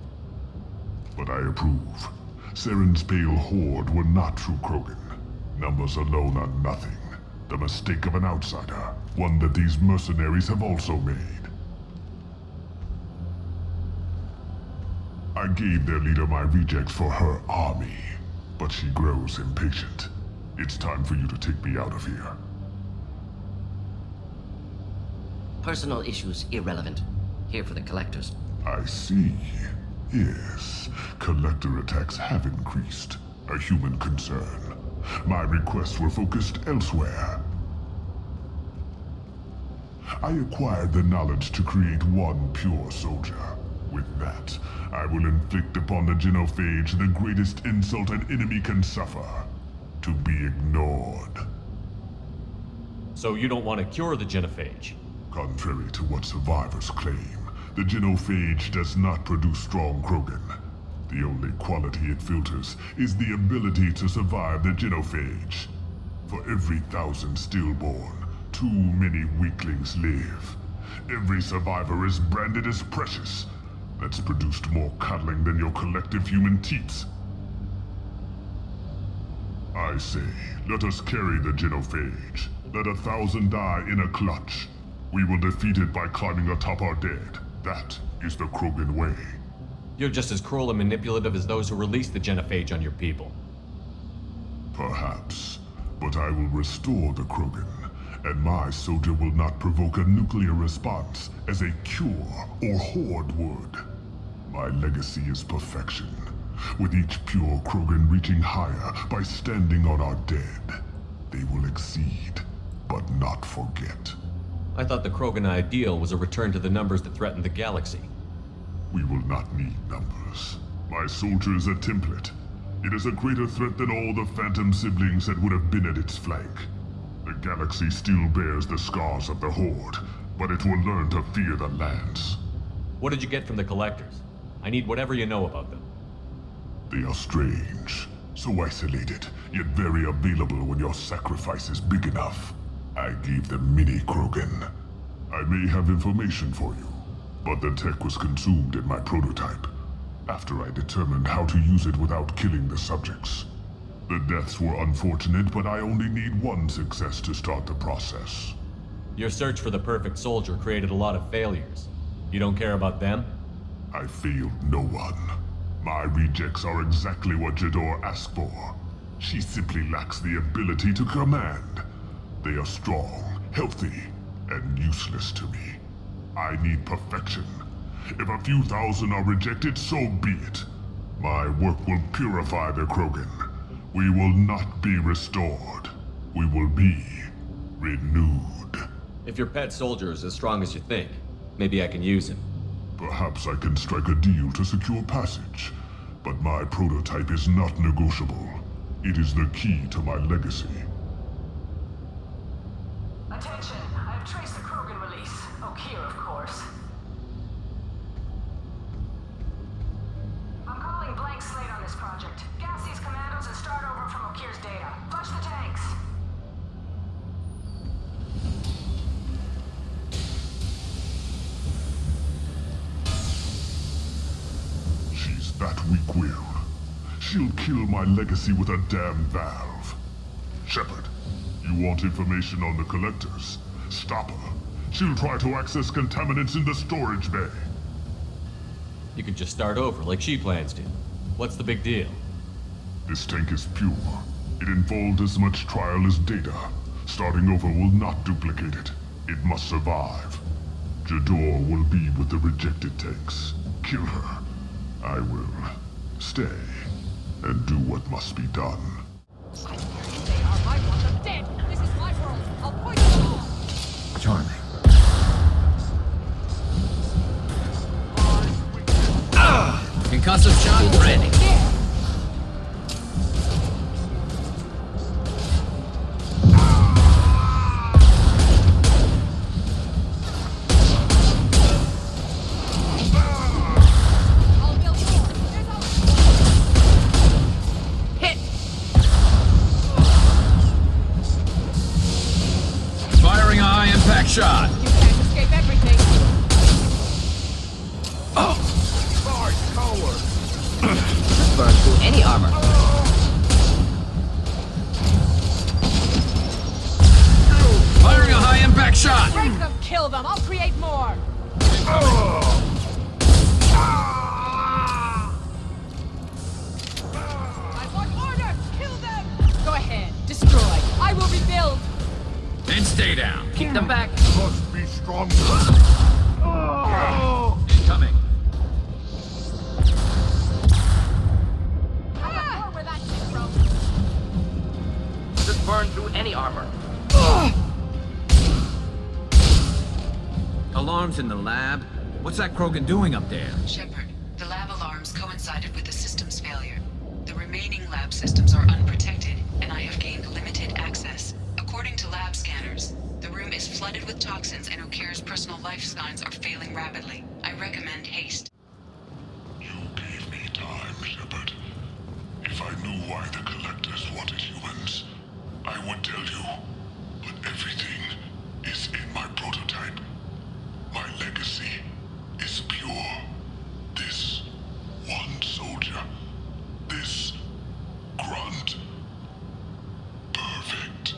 S7: But I approve. Saren's pale horde were not true Krogan. Numbers alone are nothing. The mistake of an outsider, one that these mercenaries have also made. I gave their leader my rejects for her army, but she grows impatient. It's time for you to take me out of here.
S22: Personal issues irrelevant. Here for the collectors.
S7: I see. Yes, collector attacks have increased. A human concern. My requests were focused elsewhere. I acquired the knowledge to create one pure soldier. With that, I will inflict upon the genophage the greatest insult an enemy can suffer. To be ignored.
S10: So you don't want to cure the genophage?
S7: Contrary to what survivors claim, the genophage does not produce strong Krogan. The only quality it filters is the ability to survive the genophage. For every 1,000 stillborn, too many weaklings live. Every survivor is branded as precious. That's produced more cuddling than your collective human teats. I say, let us carry the genophage. Let 1,000 die in a clutch. We will defeat it by climbing atop our dead. That is the Krogan way.
S10: You're just as cruel and manipulative as those who released the genophage on your people.
S7: Perhaps, but I will restore the Krogan, and my soldier will not provoke a nuclear response as a cure or horde would. My legacy is perfection, with each pure Krogan reaching higher by standing on our dead. They will exceed, but not forget.
S10: I thought the Krogan ideal was a return to the numbers that threatened the galaxy.
S7: We will not need numbers. My soldier is a template. It is a greater threat than all the Phantom siblings that would have been at its flank. The galaxy still bears the scars of the Horde, but it will learn to fear the lands.
S10: What did you get from the Collectors? I need whatever you know about them.
S7: They are strange, so isolated, yet very available when your sacrifice is big enough. I gave them mini Krogan. I may have information for you, but the tech was consumed in my prototype, after I determined how to use it without killing the subjects. The deaths were unfortunate, but I only need one success to start the process.
S10: Your search for the perfect soldier created a lot of failures. You don't care about them?
S7: I failed no one. My rejects are exactly what Jador asked for. She simply lacks the ability to command. They are strong, healthy, and useless to me. I need perfection. If a few thousand are rejected, so be it. My work will purify the Krogan. We will not be restored. We will be renewed.
S10: If your pet soldier is as strong as you think, maybe I can use him.
S7: Perhaps I can strike a deal to secure passage, but my prototype is not negotiable. It is the key to my legacy.
S5: Attention, I have traced the Krogan release. Okeer, of course. I'm calling blank slate on this project. Gas these commandos and start over from Okeer's data. Flush the tanks.
S7: She's that weak-willed. She'll kill my legacy with a damn valve. Shepard, you want information on the Collectors? Stop her. She'll try to access contaminants in the storage bay.
S10: You could just start over like she plans to. What's the big deal?
S7: This tank is pure. It involved as much trial as data. Starting over will not duplicate it. It must survive. Jador will be with the rejected tanks. Kill her. I will stay and do what must be done.
S20: They are my ones. I'm dead. This is my world. I'll point them all.
S21: Charming. Concussive shot ready.
S20: Hit!
S21: Firing a high-impact shot.
S20: You can't escape everything.
S21: Oh!
S22: Burn through any armor.
S21: Firing a high-impact shot.
S20: Break them, kill them. I'll create more. I want order. Kill them. Go ahead. Destroy. I will rebuild.
S21: And stay down.
S22: Keep them back.
S7: Must be stronger.
S21: Incoming.
S20: Where that came from.
S22: Just burn through any armor.
S21: Alarms in the lab? What's that Krogan doing up there?
S17: Shepard, the lab alarms coincided with the system's failure. The remaining lab systems are unprotected, and I have gained limited access. According to lab scanners, the room is flooded with toxins and Okir's personal life signs are failing rapidly. I recommend haste.
S7: You gave me time, Shepard. If I knew why the Collectors wanted humans, I would tell you. But everything is in my prototype. My legacy is pure. This one soldier. This grunt. Perfect.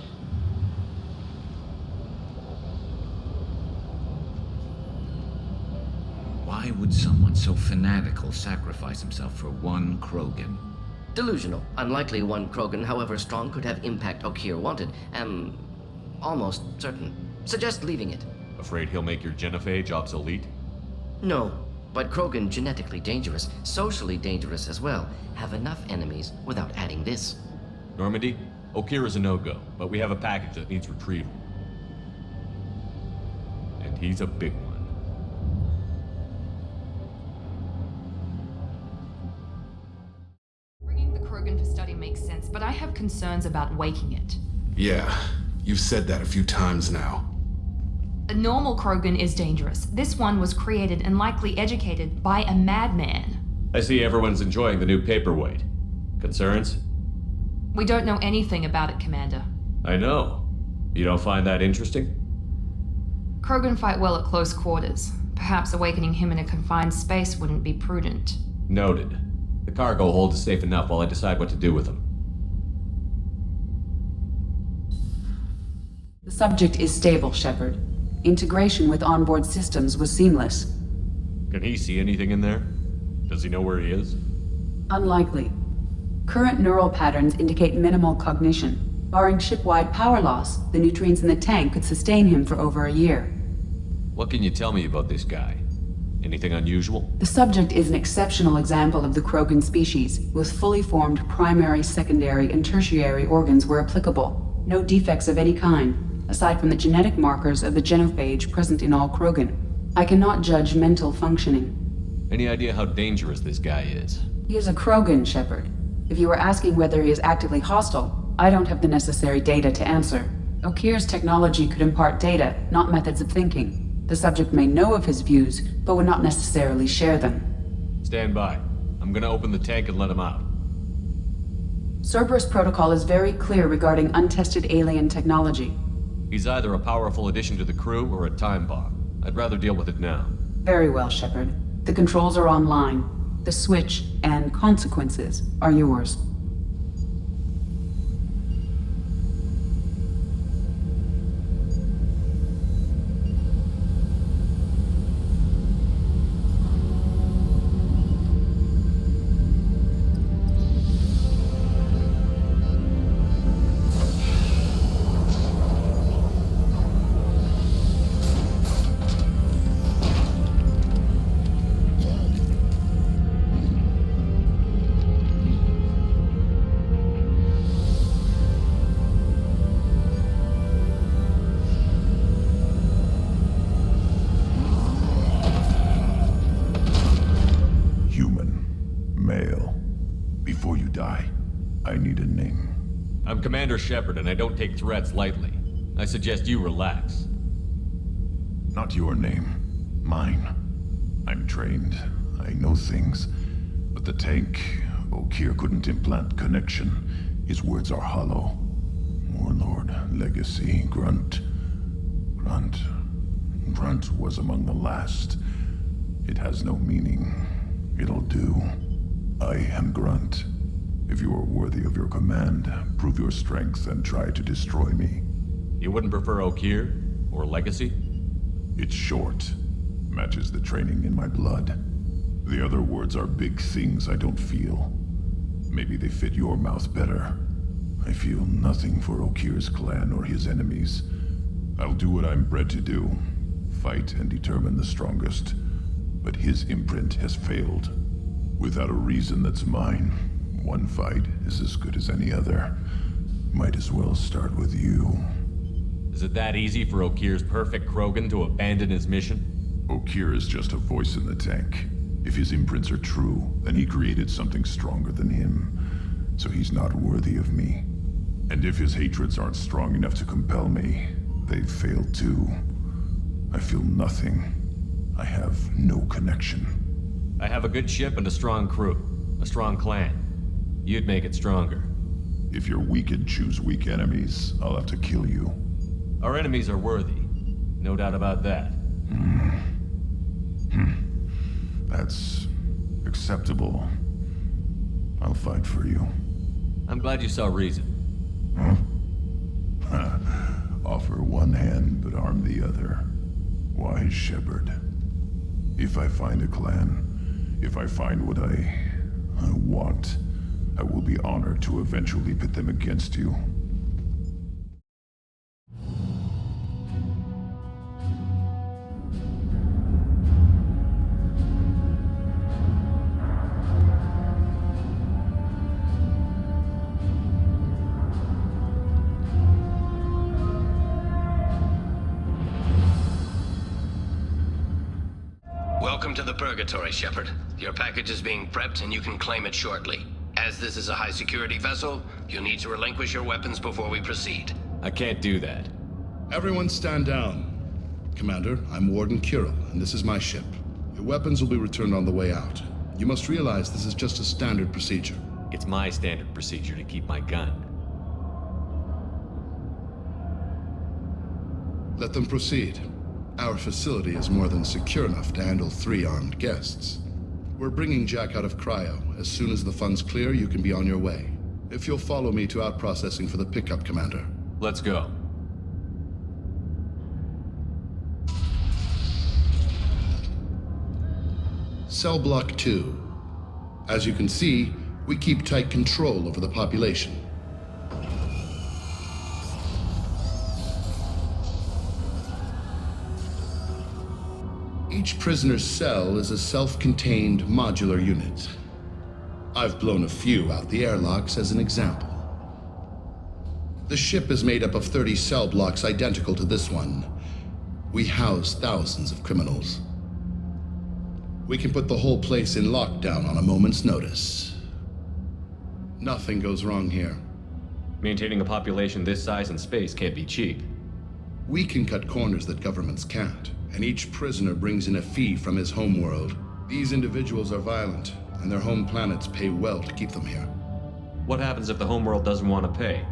S21: Why would someone so fanatical sacrifice himself for one Krogan?
S22: Delusional. Unlikely one Krogan, however strong, could have impact Okir wanted. Am almost certain. Suggest leaving it.
S10: Afraid he'll make your genophage obsolete?
S22: No, but Krogan genetically dangerous, socially dangerous as well. Have enough enemies without adding this.
S10: Normandy, Okir is a no-go, but we have a package that needs retrieval. And he's a big one.
S1: Bringing the Krogan for study makes sense, but I have concerns about waking it.
S9: Yeah, you've said that a few times now.
S1: A normal Krogan is dangerous. This one was created and likely educated by a madman.
S10: I see everyone's enjoying the new paperweight. Concerns?
S1: We don't know anything about it, Commander.
S10: I know. You don't find that interesting?
S1: Krogan fight well at close quarters. Perhaps awakening him in a confined space wouldn't be prudent.
S10: Noted. The cargo hold is safe enough while I decide what to do with him.
S23: The subject is stable, Shepard. Integration with onboard systems was seamless.
S10: Can he see anything in there? Does he know where he is?
S23: Unlikely. Current neural patterns indicate minimal cognition. Barring ship-wide power loss, the nutrients in the tank could sustain him for over a year.
S10: What can you tell me about this guy? Anything unusual?
S23: The subject is an exceptional example of the Krogan species, with fully formed primary, secondary, and tertiary organs where applicable. No defects of any kind, aside from the genetic markers of the genophage present in all Krogan. I cannot judge mental functioning.
S10: Any idea how dangerous this guy is?
S23: He is a Krogan, Shepard. If you were asking whether he is actively hostile, I don't have the necessary data to answer. Okir's technology could impart data, not methods of thinking. The subject may know of his views, but would not necessarily share them.
S10: Stand by. I'm gonna open the tank and let him out.
S23: Cerberus protocol is very clear regarding untested alien technology.
S10: He's either a powerful addition to the crew or a time bomb. I'd rather deal with it now.
S23: Very well, Shepard. The controls are online. The switch and consequences are yours.
S10: I'm Commander Shepard, and I don't take threats lightly. I suggest you relax.
S15: Not your name. Mine. I'm trained. I know things. But the tank, Okir couldn't implant connection. His words are hollow. Warlord, legacy, Grunt. Grunt was among the last. It has no meaning. It'll do. I am Grunt. If you are worthy of your command, prove your strength and try to destroy me.
S10: You wouldn't prefer Okir? Or Legacy?
S15: It's short. Matches the training in my blood. The other words are big things I don't feel. Maybe they fit your mouth better. I feel nothing for Okir's clan or his enemies. I'll do what I'm bred to do. Fight and determine the strongest. But his imprint has failed. Without a reason that's mine. One fight is as good as any other. Might as well start with you.
S10: Is it that easy for Okir's perfect Krogan to abandon his mission?
S15: Okir is just a voice in the tank. If his imprints are true, then he created something stronger than him. So he's not worthy of me. And if his hatreds aren't strong enough to compel me,
S7: They failed too. I feel nothing. I have no connection.
S10: I have a good ship and a strong crew. A strong clan. You'd make it stronger.
S7: If you're weak and choose weak enemies, I'll have to kill you.
S10: Our enemies are worthy. No doubt about that.
S7: That's acceptable. I'll fight for you.
S10: I'm glad you saw reason.
S7: Offer one hand, but arm the other. Wise Shepard. If I find a clan, if I find what I want, I will be honored to eventually pit them against you.
S2: Welcome to the Purgatory, Shepard. Your package is being prepped and you can claim it shortly. As this is a high-security vessel, you'll need to relinquish your weapons before we proceed.
S10: I can't do that.
S14: Everyone stand down. Commander, I'm Warden Kirill, and this is my ship. Your weapons will be returned on the way out. You must realize this is just a standard procedure.
S10: It's my standard procedure to keep my gun.
S14: Let them proceed. Our facility is more than secure enough to handle 3 armed guests. We're bringing Jack out of cryo. As soon as the funds clear, you can be on your way. If you'll follow me to out-processing for the pickup, Commander.
S10: Let's go.
S14: Cell Block 2. As you can see, we keep tight control over the population. Each prisoner's cell is a self-contained modular unit. I've blown a few out the airlocks as an example. The ship is made up of 30 cell blocks identical to this one. We house thousands of criminals. We can put the whole place in lockdown on a moment's notice. Nothing goes wrong here.
S10: Maintaining a population this size in space can't be cheap.
S14: We can cut corners that governments can't, and each prisoner brings in a fee from his homeworld. These individuals are violent, and their home planets pay well to keep them here.
S10: What happens if the homeworld doesn't want to pay?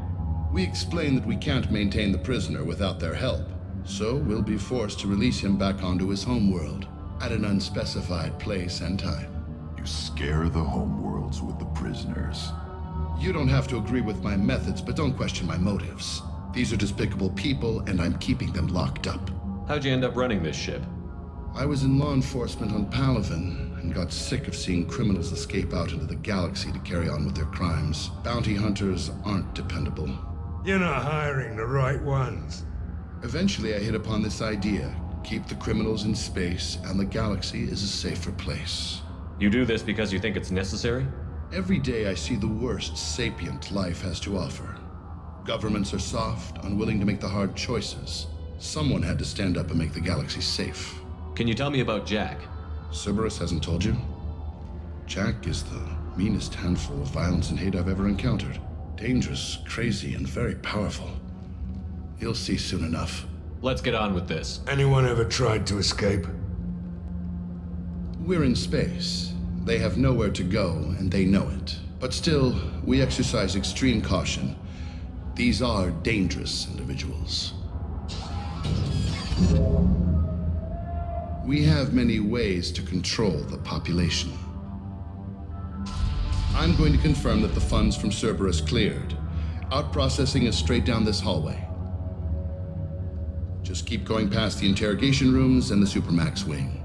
S14: We explain that we can't maintain the prisoner without their help, so we'll be forced to release him back onto his homeworld at an unspecified place and time.
S7: You scare the homeworlds with the prisoners.
S14: You don't have to agree with my methods, but don't question my motives. These are despicable people, and I'm keeping them locked up.
S10: How'd you end up running this ship?
S14: I was in law enforcement on Palaven, and got sick of seeing criminals escape out into the galaxy to carry on with their crimes. Bounty hunters aren't dependable.
S11: You're not hiring the right ones.
S14: Eventually I hit upon this idea. Keep the criminals in space, and the galaxy is a safer place.
S10: You do this because you think it's necessary?
S14: Every day I see the worst sapient life has to offer. Governments are soft, unwilling to make the hard choices. Someone had to stand up and make the galaxy safe.
S10: Can you tell me about Jack?
S14: Cerberus hasn't told you? Jack is the meanest handful of violence and hate I've ever encountered. Dangerous, crazy, and very powerful. You'll see soon enough.
S10: Let's get on with this.
S11: Anyone ever tried to escape?
S14: We're in space. They have nowhere to go, and they know it. But still, we exercise extreme caution. These are dangerous individuals. We have many ways to control the population. I'm going to confirm that the funds from Cerberus cleared. Out-processing is straight down this hallway. Just keep going past the interrogation rooms and the Supermax wing.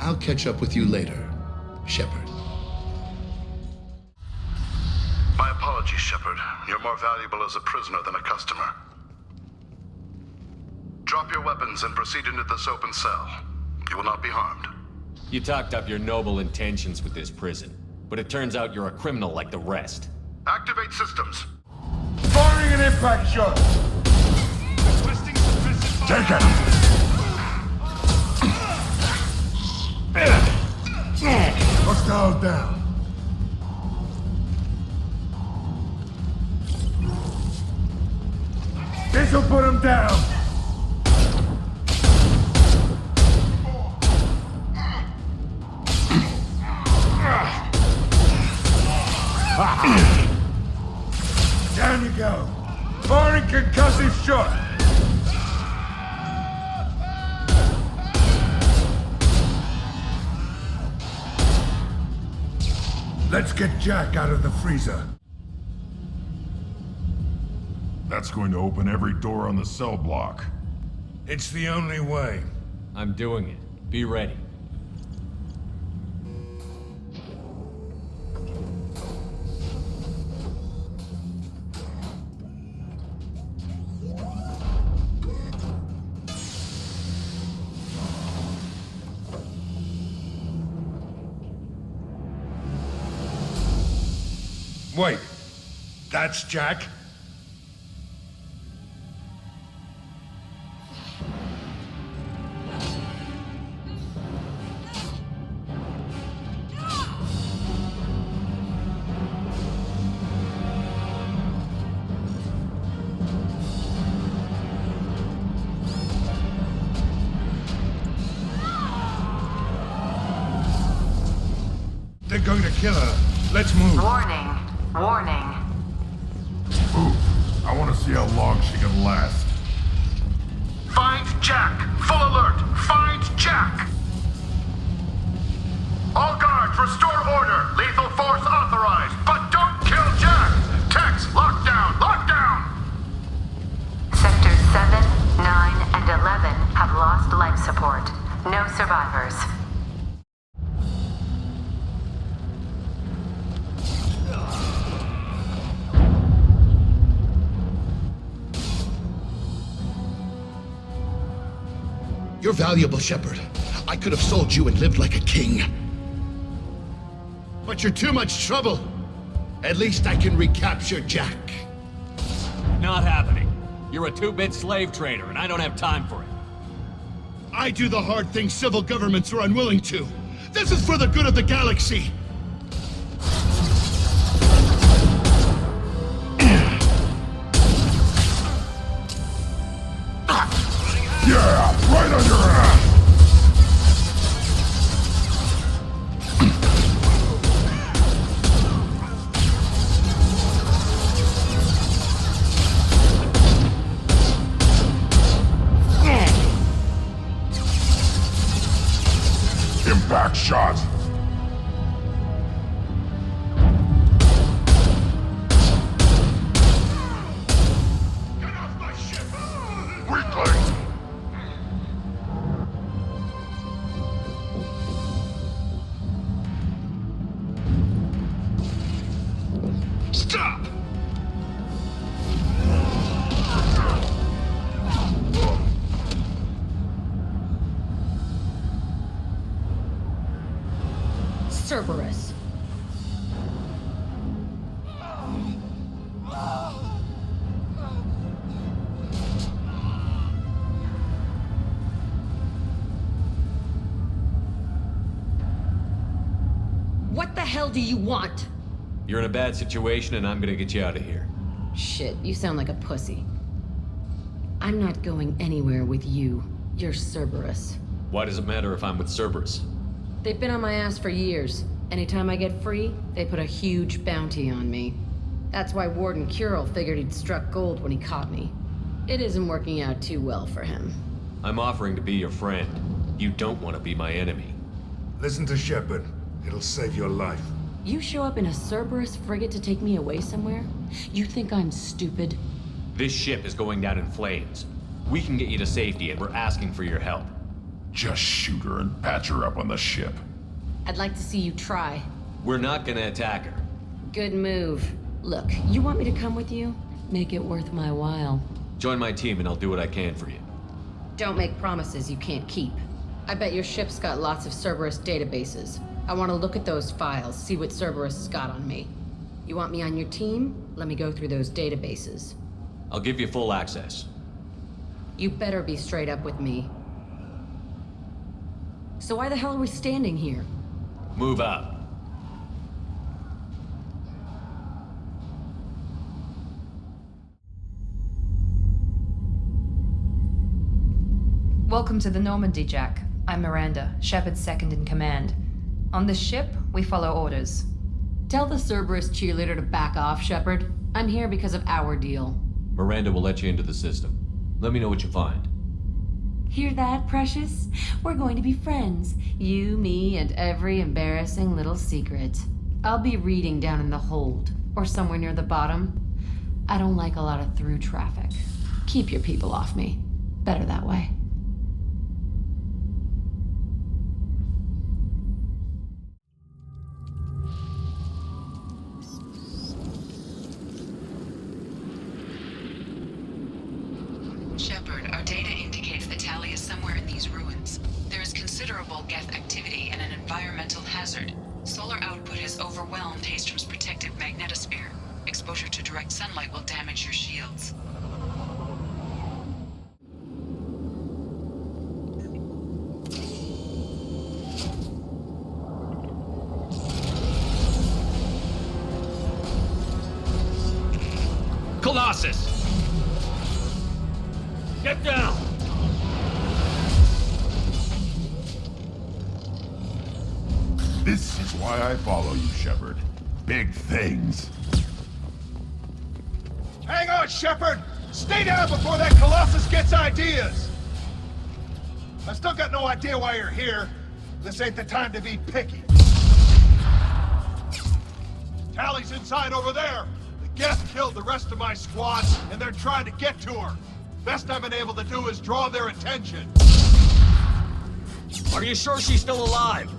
S14: I'll catch up with you later, Shepard.
S16: My apologies, Shepard. You're more valuable as a prisoner than a customer. Drop your weapons and proceed into this open cell. You will not be harmed.
S10: You talked up your noble intentions with this prison, but it turns out you're a criminal like the rest.
S16: Activate systems.
S11: Firing an impact shot!
S16: Take it!
S11: Hostile down. This'll put him down! Down you go. Firing concussive shot. Let's get Jack out of the freezer.
S7: That's going to open every door on the cell block.
S11: It's the only way.
S10: I'm doing it. Be ready.
S11: Wait, that's Jack? They're going to kill her. Let's move.
S5: Warning. Warning.
S7: Move. I want to see how long she can last.
S16: Find Jack! Full alert! Find Jack! All guards, restore order! Lethal force authorized! But don't kill Jack! Tex, lockdown! Lockdown!
S5: Sectors 7, 9, and 11 have lost life support. No survivors.
S14: You're valuable, Shepard. I could have sold you and lived like a king. But you're too much trouble. At least I can recapture Jack.
S10: Not happening. You're a two-bit slave trader, and I don't have time for it.
S14: I do the hard things civil governments are unwilling to. This is for the good of the galaxy.
S7: Yeah, right on your ass! Impact shot!
S16: Get off my ship!
S7: Weakling!
S16: Stop!
S20: Cerberus. What the hell do you want?
S10: You're in a bad situation, and I'm gonna get you out of here.
S20: Shit, you sound like a pussy. I'm not going anywhere with you. You're Cerberus.
S10: Why does it matter if I'm with Cerberus?
S20: They've been on my ass for years. Anytime I get free, they put a huge bounty on me. That's why Warden Curel figured he'd struck gold when he caught me. It isn't working out too well for him.
S10: I'm offering to be your friend. You don't want to be my enemy.
S11: Listen to Shepard. It'll save your life.
S20: You show up in a Cerberus frigate to take me away somewhere? You think I'm stupid?
S10: This ship is going down in flames. We can get you to safety, and we're asking for your help.
S7: Just shoot her and patch her up on the ship.
S20: I'd like to see you try.
S10: We're not gonna attack her.
S20: Good move. Look, you want me to come with you? Make it worth my while.
S10: Join my team, and I'll do what I can for you.
S20: Don't make promises you can't keep. I bet your ship's got lots of Cerberus databases. I want to look at those files, see what Cerberus has got on me. You want me on your team? Let me go through those databases.
S10: I'll give you full access.
S20: You better be straight up with me. So why the hell are we standing here?
S10: Move out.
S1: Welcome to the Normandy, Jack. I'm Miranda, Shepard's second in command. On this ship, we follow orders.
S20: Tell the Cerberus cheerleader to back off, Shepard. I'm here because of our deal.
S10: Miranda will let you into the system. Let me know what you find.
S20: Hear that, Precious? We're going to be friends. You, me, and every embarrassing little secret. I'll be reading down in the hold, or somewhere near the bottom. I don't like a lot of through traffic. Keep your people off me. Better that way.
S17: Shepard, our data indicates the tally is somewhere in these ruins. There is considerable Geth activity and an environmental hazard. Solar output has overwhelmed Haystrom's protective magnetosphere. Exposure to direct sunlight will damage your shields.
S4: Colossus! Get down!
S7: This is why I follow you, Shepard. Big things.
S16: Hang on, Shepard! Stay down before that Colossus gets ideas! I still got no idea why you're here. This ain't the time to be picky. Tally's inside over there. The Geth killed the rest of my squad, and they're trying to get to her. Best I've been able to do is draw their attention.
S4: Are you sure she's still alive?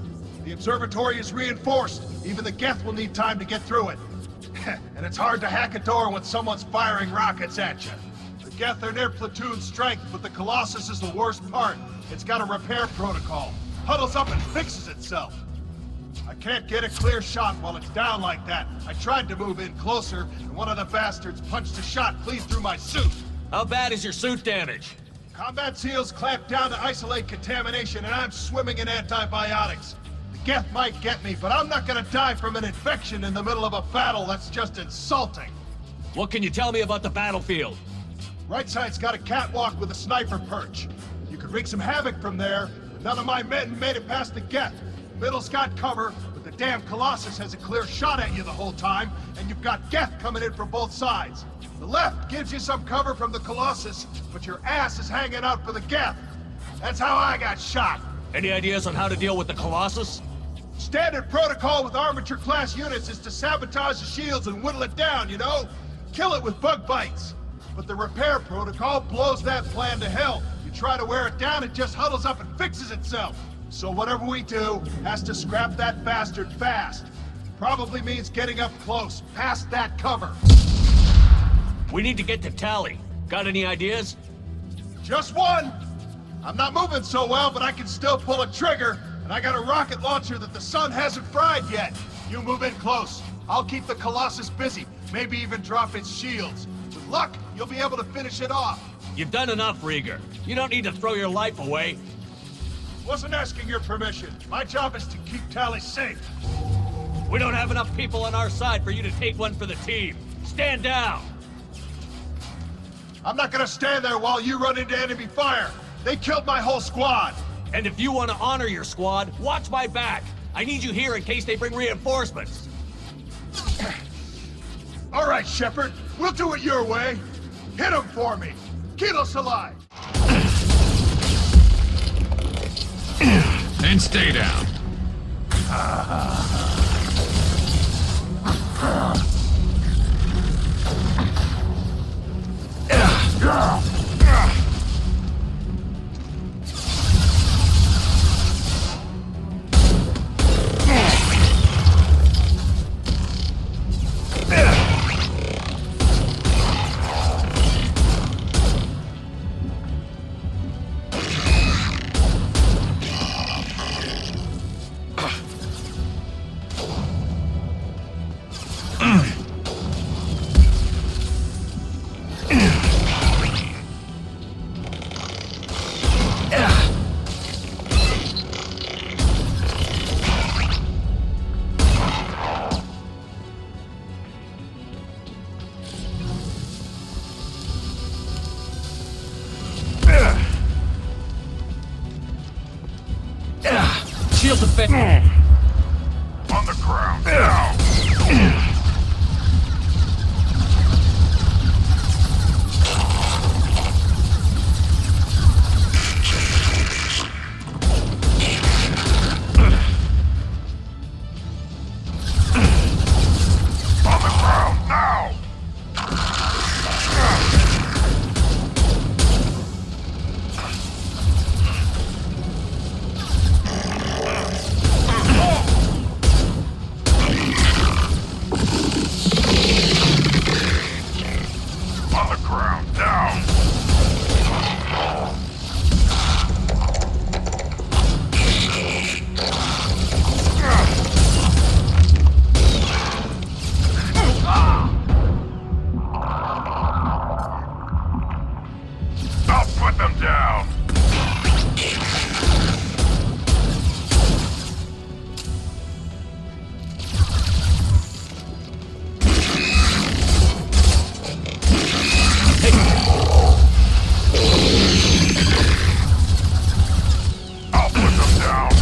S16: The observatory is reinforced. Even the Geth will need time to get through it. And it's hard to hack a door when someone's firing rockets at you. The Geth are near platoon strength, but the Colossus is the worst part. It's got a repair protocol. Huddles up and fixes itself. I can't get a clear shot while it's down like that. I tried to move in closer, and one of the bastards punched a shot clean through my suit.
S4: How bad is your suit damage?
S16: Combat seals clamped down to isolate contamination, and I'm swimming in antibiotics. The Geth might get me, but I'm not gonna die from an infection in the middle of a battle. That's just insulting.
S4: What can you tell me about the battlefield?
S16: Right side's got a catwalk with a sniper perch. You could wreak some havoc from there, but none of my men made it past the Geth. Middle's got cover, but the damn Colossus has a clear shot at you the whole time, and you've got Geth coming in from both sides. The left gives you some cover from the Colossus, but your ass is hanging out for the Geth. That's how I got shot.
S4: Any ideas on how to deal with the Colossus?
S16: Standard protocol with armature-class units is to sabotage the shields and whittle it down, you know? Kill it with bug bites. But the repair protocol blows that plan to hell. You try to wear it down, it just huddles up and fixes itself. So whatever we do has to scrap that bastard fast. Probably means getting up close, past that cover.
S4: We need to get to Tally. Got any ideas?
S16: Just one. I'm not moving so well, but I can still pull a trigger, and I got a rocket launcher that the sun hasn't fried yet. You move in close. I'll keep the Colossus busy, maybe even drop its shields. With luck, you'll be able to finish it off.
S4: You've done enough, Rieger. You don't need to throw your life away.
S16: Wasn't asking your permission. My job is to keep Tally safe.
S4: We don't have enough people on our side for you to take one for the team. Stand down!
S16: I'm not gonna stand there while you run into enemy fire. They killed my whole squad.
S4: And if you want to honor your squad, watch my back. I need you here in case they bring reinforcements.
S16: All right, Shepard. We'll do it your way. Hit him for me. Kilos alive.
S3: And stay down.
S7: On the ground, now! On the ground, now! On the ground, down! I'll put them down! I'll put them down!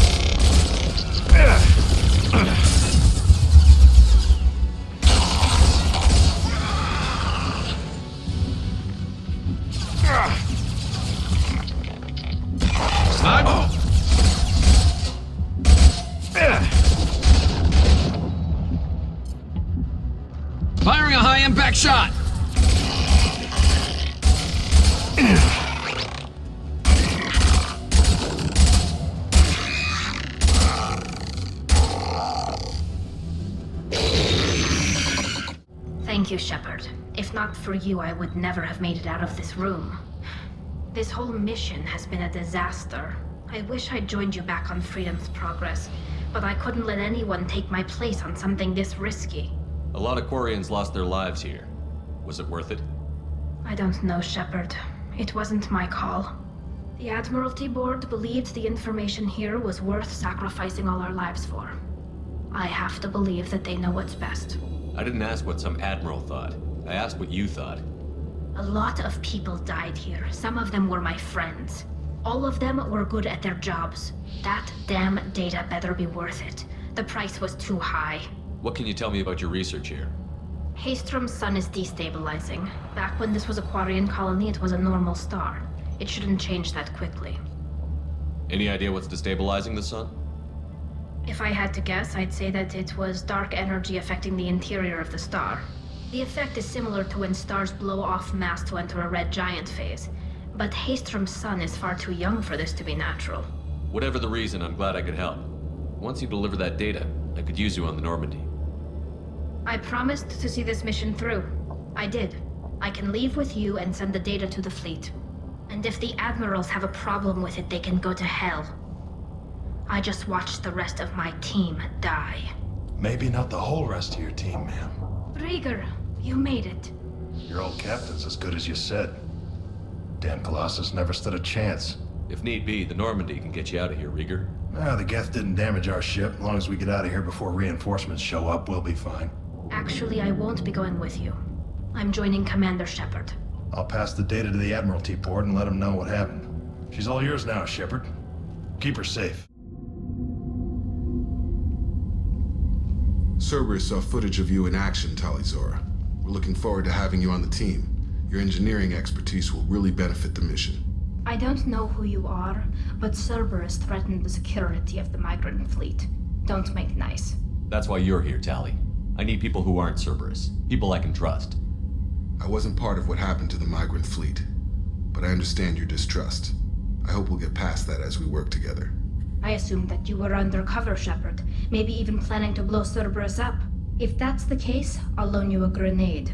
S13: Firing a high-impact shot!
S3: Thank you, Shepard. If not for you, I would never have made it out of this room. This whole mission has been a disaster. I wish I'd joined you back on Freedom's Progress, but I couldn't let anyone take my place on something this risky.
S10: A lot of Quarians lost their lives here. Was it worth it?
S3: I don't know, Shepard. It wasn't my call. The Admiralty Board believed the information here was worth sacrificing all our lives for. I have to believe that they know what's best.
S10: I didn't ask what some admiral thought. I asked what you thought.
S3: A lot of people died here. Some of them were my friends. All of them were good at their jobs. That damn data better be worth it. The price was too high.
S10: What can you tell me about your research here?
S3: Haystrom's sun is destabilizing. Back when this was a Quarian colony, it was a normal star. It shouldn't change that quickly.
S10: Any idea what's destabilizing the sun?
S3: If I had to guess, I'd say that it was dark energy affecting the interior of the star. The effect is similar to when stars blow off mass to enter a red giant phase. But Haystrom's sun is far too young for this to be natural.
S10: Whatever the reason, I'm glad I could help. Once you deliver that data, I could use you on the Normandy.
S3: I promised to see this mission through. I did. I can leave with you and send the data to the fleet. And if the admirals have a problem with it, they can go to hell. I just watched the rest of my team die.
S16: Maybe not the whole rest of your team, ma'am.
S3: Rieger, you made it.
S16: Your old captain's as good as you said. Damn Colossus never stood a chance.
S10: If need be, the Normandy can get you out of here, Rieger.
S16: The Geth didn't damage our ship. As long as we get out of here before reinforcements show up, we'll be fine.
S3: Actually, I won't be going with you. I'm joining Commander Shepard.
S16: I'll pass the data to the Admiralty Board and let them know what happened. She's all yours now, Shepard. Keep her safe.
S9: Cerberus saw footage of you in action, Talizora. We're looking forward to having you on the team. Your engineering expertise will really benefit the mission.
S3: I don't know who you are, but Cerberus threatened the security of the migrant fleet. Don't make nice.
S10: That's why you're here, Tali. I need people who aren't Cerberus. People I can trust.
S9: I wasn't part of what happened to the migrant fleet, but I understand your distrust. I hope we'll get past that as we work together.
S3: I assumed that you were undercover, Shepard. Maybe even planning to blow Cerberus up. If that's the case, I'll loan you a grenade.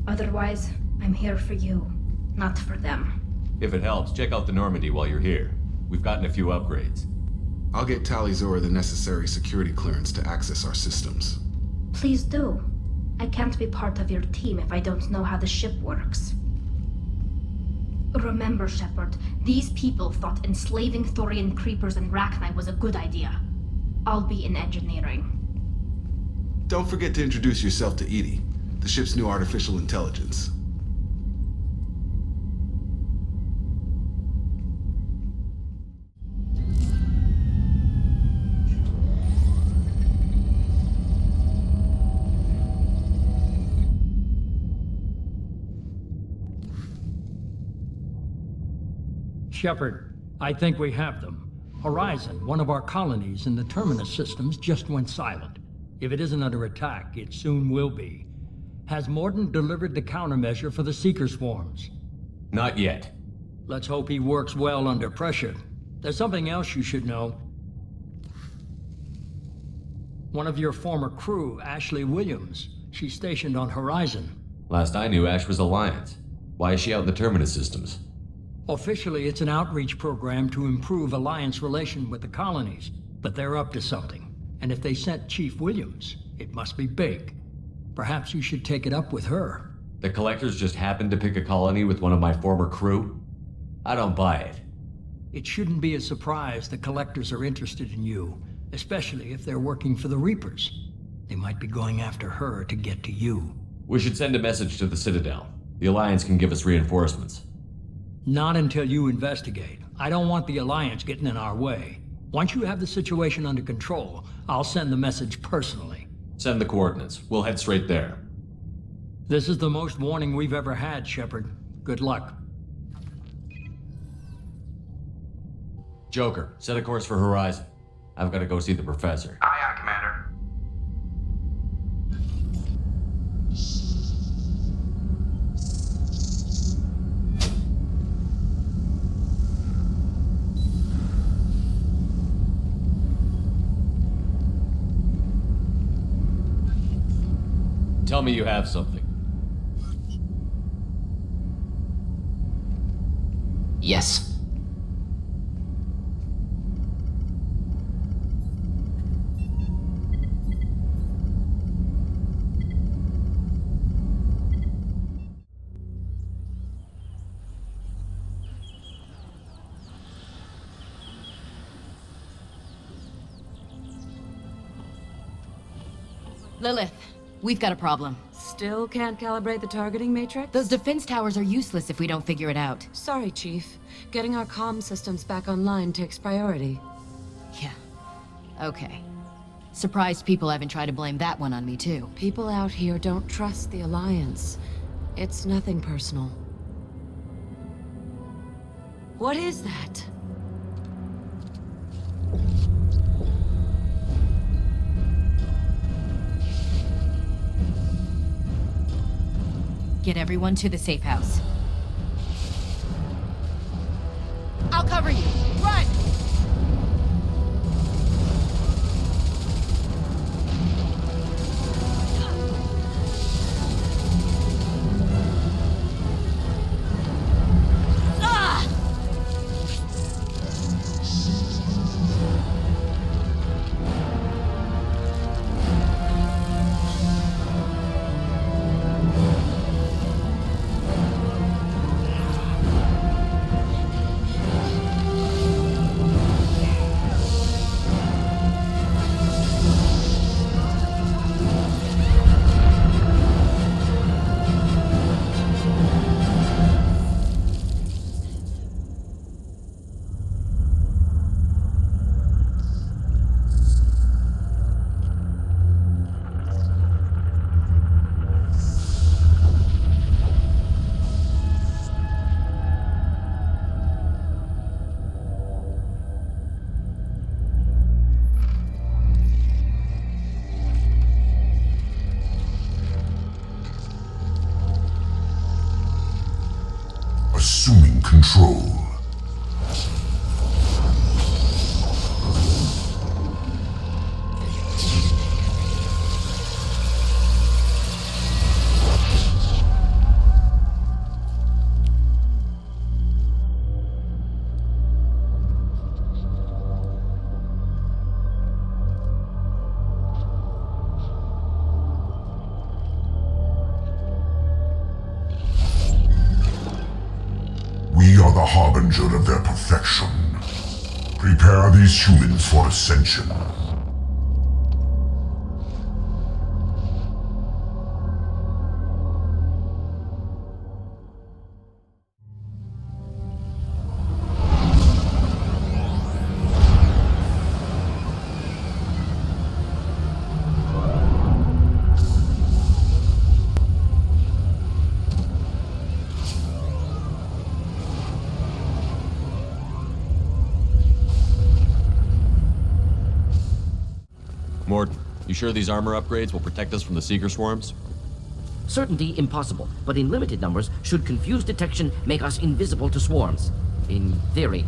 S3: Otherwise, I'm here for you, not for them.
S10: If it helps, check out the Normandy while you're here. We've gotten a few upgrades.
S9: I'll get Talizora the necessary security clearance to access our systems.
S3: Please do. I can't be part of your team if I don't know how the ship works. Remember, Shepard, these people thought enslaving Thorian creepers and Rachni was a good idea. I'll be in engineering.
S9: Don't forget to introduce yourself to Edie, the ship's new artificial intelligence.
S6: Shepard, I think we have them. Horizon, one of our colonies in the Terminus systems, just went silent. If it isn't under attack, it soon will be. Has Mordin delivered the countermeasure for the Seeker swarms?
S10: Not yet.
S6: Let's hope he works well under pressure. There's something else you should know. One of your former crew, Ashley Williams, she's stationed on Horizon.
S10: Last I knew, Ash was Alliance. Why is she out in the Terminus systems?
S6: Officially, it's an outreach program to improve Alliance relation with the colonies, but they're up to something. And if they sent Chief Williams, it must be big. Perhaps you should take it up with her.
S10: The Collectors just happened to pick a colony with one of my former crew? I don't buy it.
S6: It shouldn't be a surprise the Collectors are interested in you, especially if they're working for the Reapers. They might be going after her to get to you.
S10: We should send a message to the Citadel. The Alliance can give us reinforcements.
S6: Not until you investigate. I don't want the Alliance getting in our way. Once you have the situation under control, I'll send the message personally.
S10: Send the coordinates. We'll head straight there.
S6: This is the most warning we've ever had, Shepard. Good luck.
S10: Joker, set a course for Horizon. I've got to go see the Professor.
S18: Aye, aye, Commander.
S10: Tell me you have something.
S22: Yes.
S19: Lilith, we've got a problem.
S24: Still can't calibrate the targeting matrix?
S19: Those defense towers are useless if we don't figure it out.
S24: Sorry, Chief. Getting our comm systems back online takes priority.
S19: Yeah. Okay. Surprised people haven't tried to blame that one on me, too.
S24: People out here don't trust the Alliance. It's nothing personal. What is that?
S19: Get everyone to the safe house. I'll cover you. Run!
S7: Assuming control. We are the harbinger of their perfection. Prepare these humans for ascension.
S10: You sure these armor upgrades will protect us from the Seeker swarms?
S22: Certainty impossible, but in limited numbers, should confused detection make us invisible to swarms. In theory.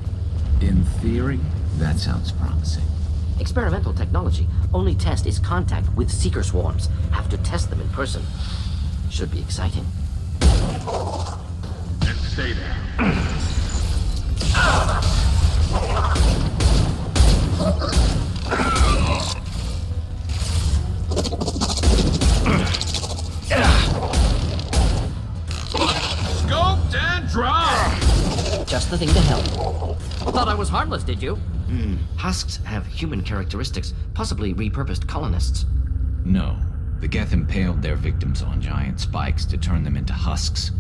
S8: In theory? That sounds promising.
S22: Experimental technology. Only test is contact with Seeker swarms. Have to test them in person. Should be exciting.
S7: And stay there.
S8: Scoped and dropped!
S22: Just the thing to help. Thought I was harmless, did you? Husks have human characteristics, possibly repurposed colonists.
S8: No. The Geth impaled their victims on giant spikes to turn them into husks.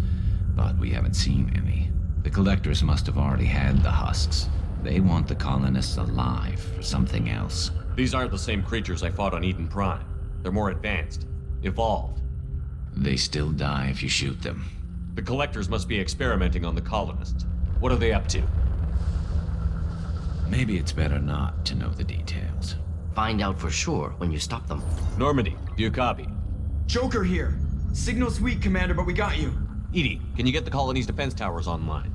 S8: But we haven't seen any. The Collectors must have already had the husks. They want the colonists alive for something else.
S10: These aren't the same creatures I fought on Eden Prime. They're more advanced. Evolved.
S8: They still die if you shoot them.
S10: The Collectors must be experimenting on the colonists. What are they up to?
S8: Maybe it's better not to know the details.
S22: Find out for sure when you stop them.
S10: Normandy, do you copy?
S12: Joker here. Signal's weak, Commander, but we got you.
S10: Edie, can you get the colony's defense towers online?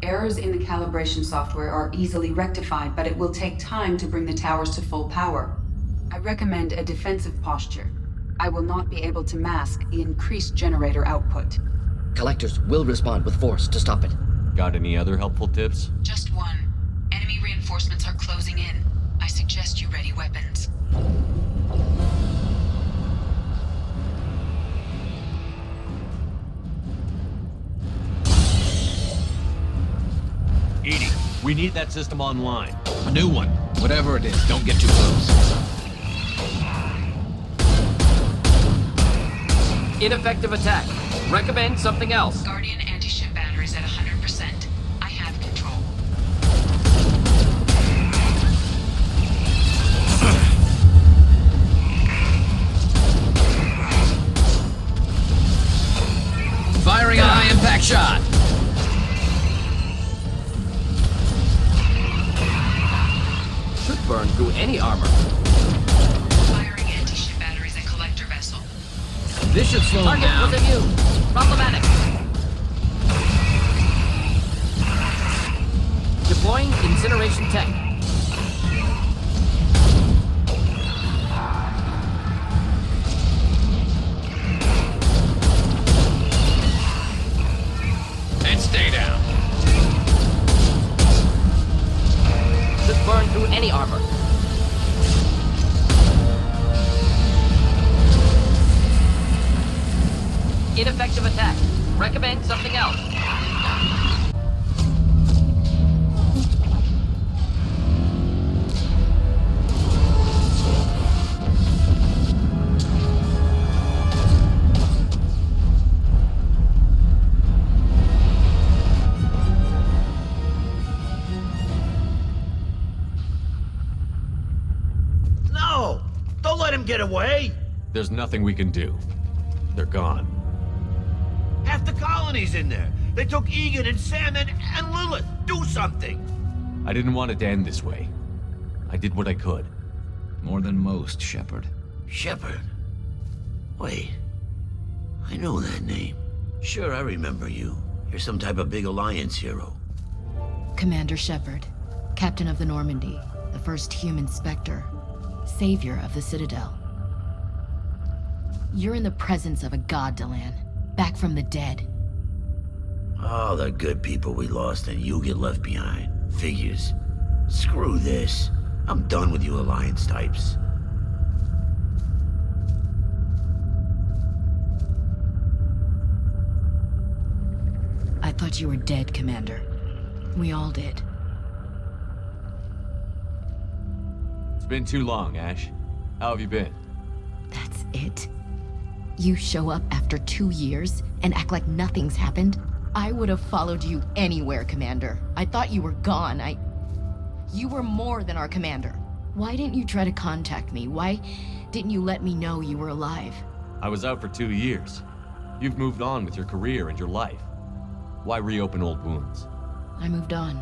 S23: Errors in the calibration software are easily rectified, but it will take time to bring the towers to full power. I recommend a defensive posture. I will not be able to mask the increased generator output.
S22: Collectors will respond with force to stop it.
S10: Got any other helpful tips?
S17: Just one. Enemy reinforcements are closing in. I suggest you ready weapons.
S10: Edie, we need that system online.
S8: A new one. Whatever it is, don't get too close.
S22: Ineffective attack. Recommend something else.
S17: Guardian anti-ship batteries at 100%. I have control.
S8: Firing a high-impact shot!
S22: Should burn through any armor.
S17: Firing anti-ship batteries at collector vessel.
S8: This should slow him
S22: Target
S8: down.
S22: was immune. Problematic. Deploying incineration tech.
S8: And stay down.
S22: Should burn through any armor. Ineffective attack. Recommend something else.
S4: No! Don't let him get away!
S10: There's nothing we can do. They're gone.
S4: Half the colony's in there. They took Egan and Sam and Lilith. Do something!
S10: I didn't want it to end this way. I did what I could.
S8: More than most, Shepard.
S4: Shepard? Wait. I know that name. Sure, I remember you. You're some type of big Alliance hero.
S19: Commander Shepard, Captain of the Normandy, the first human Spectre, savior of the Citadel. You're in the presence of a god, Delan, back from the dead.
S4: All the good people we lost and you get left behind. Figures. Screw this. I'm done with you Alliance types.
S19: I thought you were dead, Commander. We all did.
S10: It's been too long, Ash. How have you been?
S19: That's it? You show up after 2 years and act like nothing's happened? I would have followed you anywhere, Commander. I thought you were gone. You were more than our commander. Why didn't you try to contact me? Why didn't you let me know you were alive?
S10: I was out for 2 years. You've moved on with your career and your life. Why reopen old wounds?
S19: I moved on.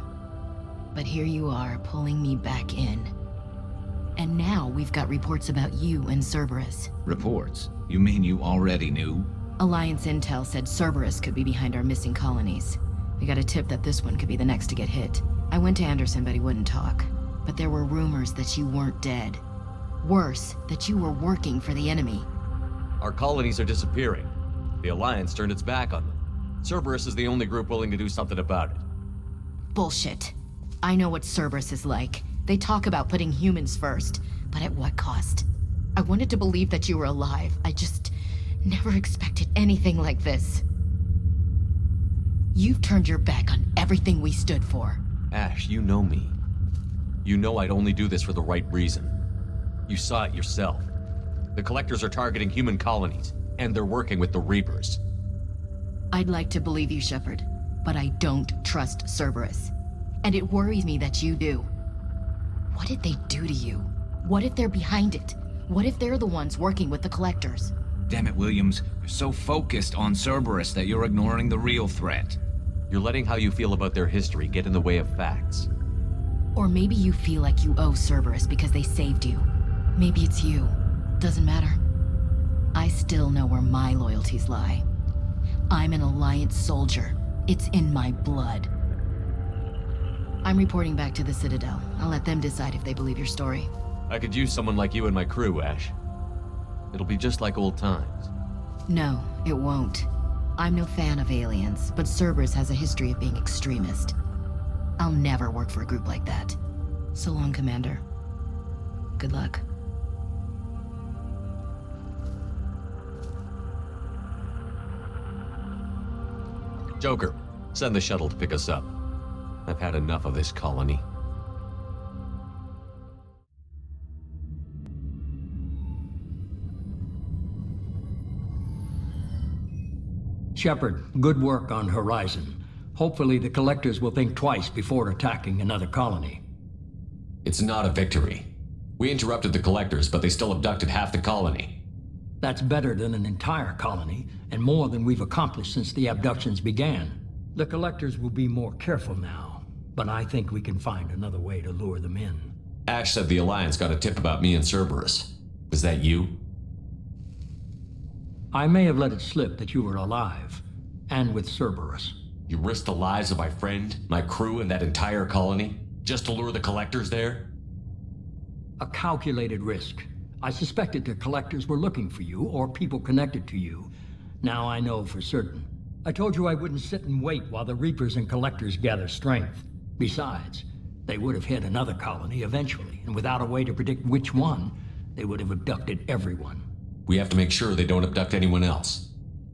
S19: But here you are, pulling me back in. And now we've got reports about you and Cerberus.
S8: Reports? You mean you already knew?
S19: Alliance intel said Cerberus could be behind our missing colonies. We got a tip that this one could be the next to get hit. I went to Anderson, but he wouldn't talk. But there were rumors that you weren't dead. Worse, that you were working for the enemy.
S10: Our colonies are disappearing. The Alliance turned its back on them. Cerberus is the only group willing to do something about it.
S19: Bullshit. I know what Cerberus is like. They talk about putting humans first, but at what cost? I wanted to believe that you were alive. I just never expected anything like this. You've turned your back on everything we stood for.
S10: Ash, you know me. You know I'd only do this for the right reason. You saw it yourself. The Collectors are targeting human colonies, and they're working with the Reapers.
S19: I'd like to believe you, Shepard, but I don't trust Cerberus. And it worries me that you do. What did they do to you? What if they're behind it? What if they're the ones working with the Collectors?
S8: Damn it, Williams. You're so focused on Cerberus that you're ignoring the real threat.
S10: You're letting how you feel about their history get in the way of facts.
S19: Or maybe you feel like you owe Cerberus because they saved you. Maybe it's you. Doesn't matter. I still know where my loyalties lie. I'm an Alliance soldier. It's in my blood. I'm reporting back to the Citadel. I'll let them decide if they believe your story.
S10: I could use someone like you in my crew, Ash. It'll be just like old times.
S19: No, it won't. I'm no fan of aliens, but Cerberus has a history of being extremist. I'll never work for a group like that. So long, Commander. Good luck.
S10: Joker, send the shuttle to pick us up. I've had enough of this colony.
S6: Shepard, good work on Horizon. Hopefully the Collectors will think twice before attacking another colony.
S10: It's not a victory. We interrupted the Collectors, but they still abducted half the colony.
S6: That's better than an entire colony, and more than we've accomplished since the abductions began. The Collectors will be more careful now, but I think we can find another way to lure them in.
S10: Ash said the Alliance got a tip about me and Cerberus. Was that you?
S6: I may have let it slip that you were alive, and with Cerberus.
S10: You risked the lives of my friend, my crew, and that entire colony, just to lure the Collectors there?
S6: A calculated risk. I suspected the Collectors were looking for you, or people connected to you. Now I know for certain. I told you I wouldn't sit and wait while the Reapers and Collectors gather strength. Besides, they would have hit another colony eventually, and without a way to predict which one, they would have abducted everyone.
S10: We have to make sure they don't abduct anyone else.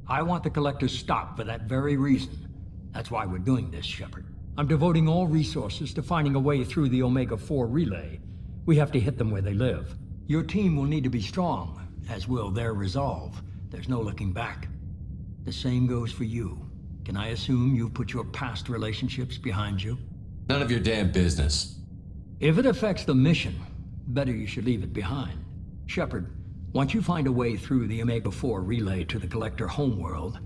S6: I want the Collectors stopped for that very reason. That's why we're doing this, Shepard. I'm devoting all resources to finding a way through the Omega-4 relay. We have to hit them where they live. Your team will need to be strong, as will their resolve. There's no looking back. The same goes for you. Can I assume you've put your past relationships behind you?
S10: None of your damn business.
S6: If it affects the mission, better you should leave it behind. Shepard, once you find a way through the Omega-4 relay to the Collector homeworld,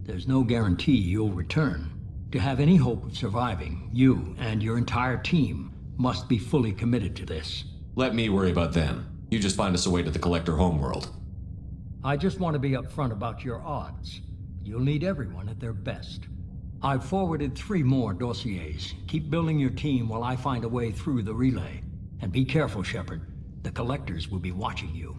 S6: there's no guarantee you'll return. To have any hope of surviving, you and your entire team must be fully committed to this.
S10: Let me worry about them. You just find us a way to the Collector homeworld.
S6: I just want to be upfront about your odds. You'll need everyone at their best. I've forwarded 3 more dossiers. Keep building your team while I find a way through the relay. And be careful, Shepard. The Collectors will be watching you.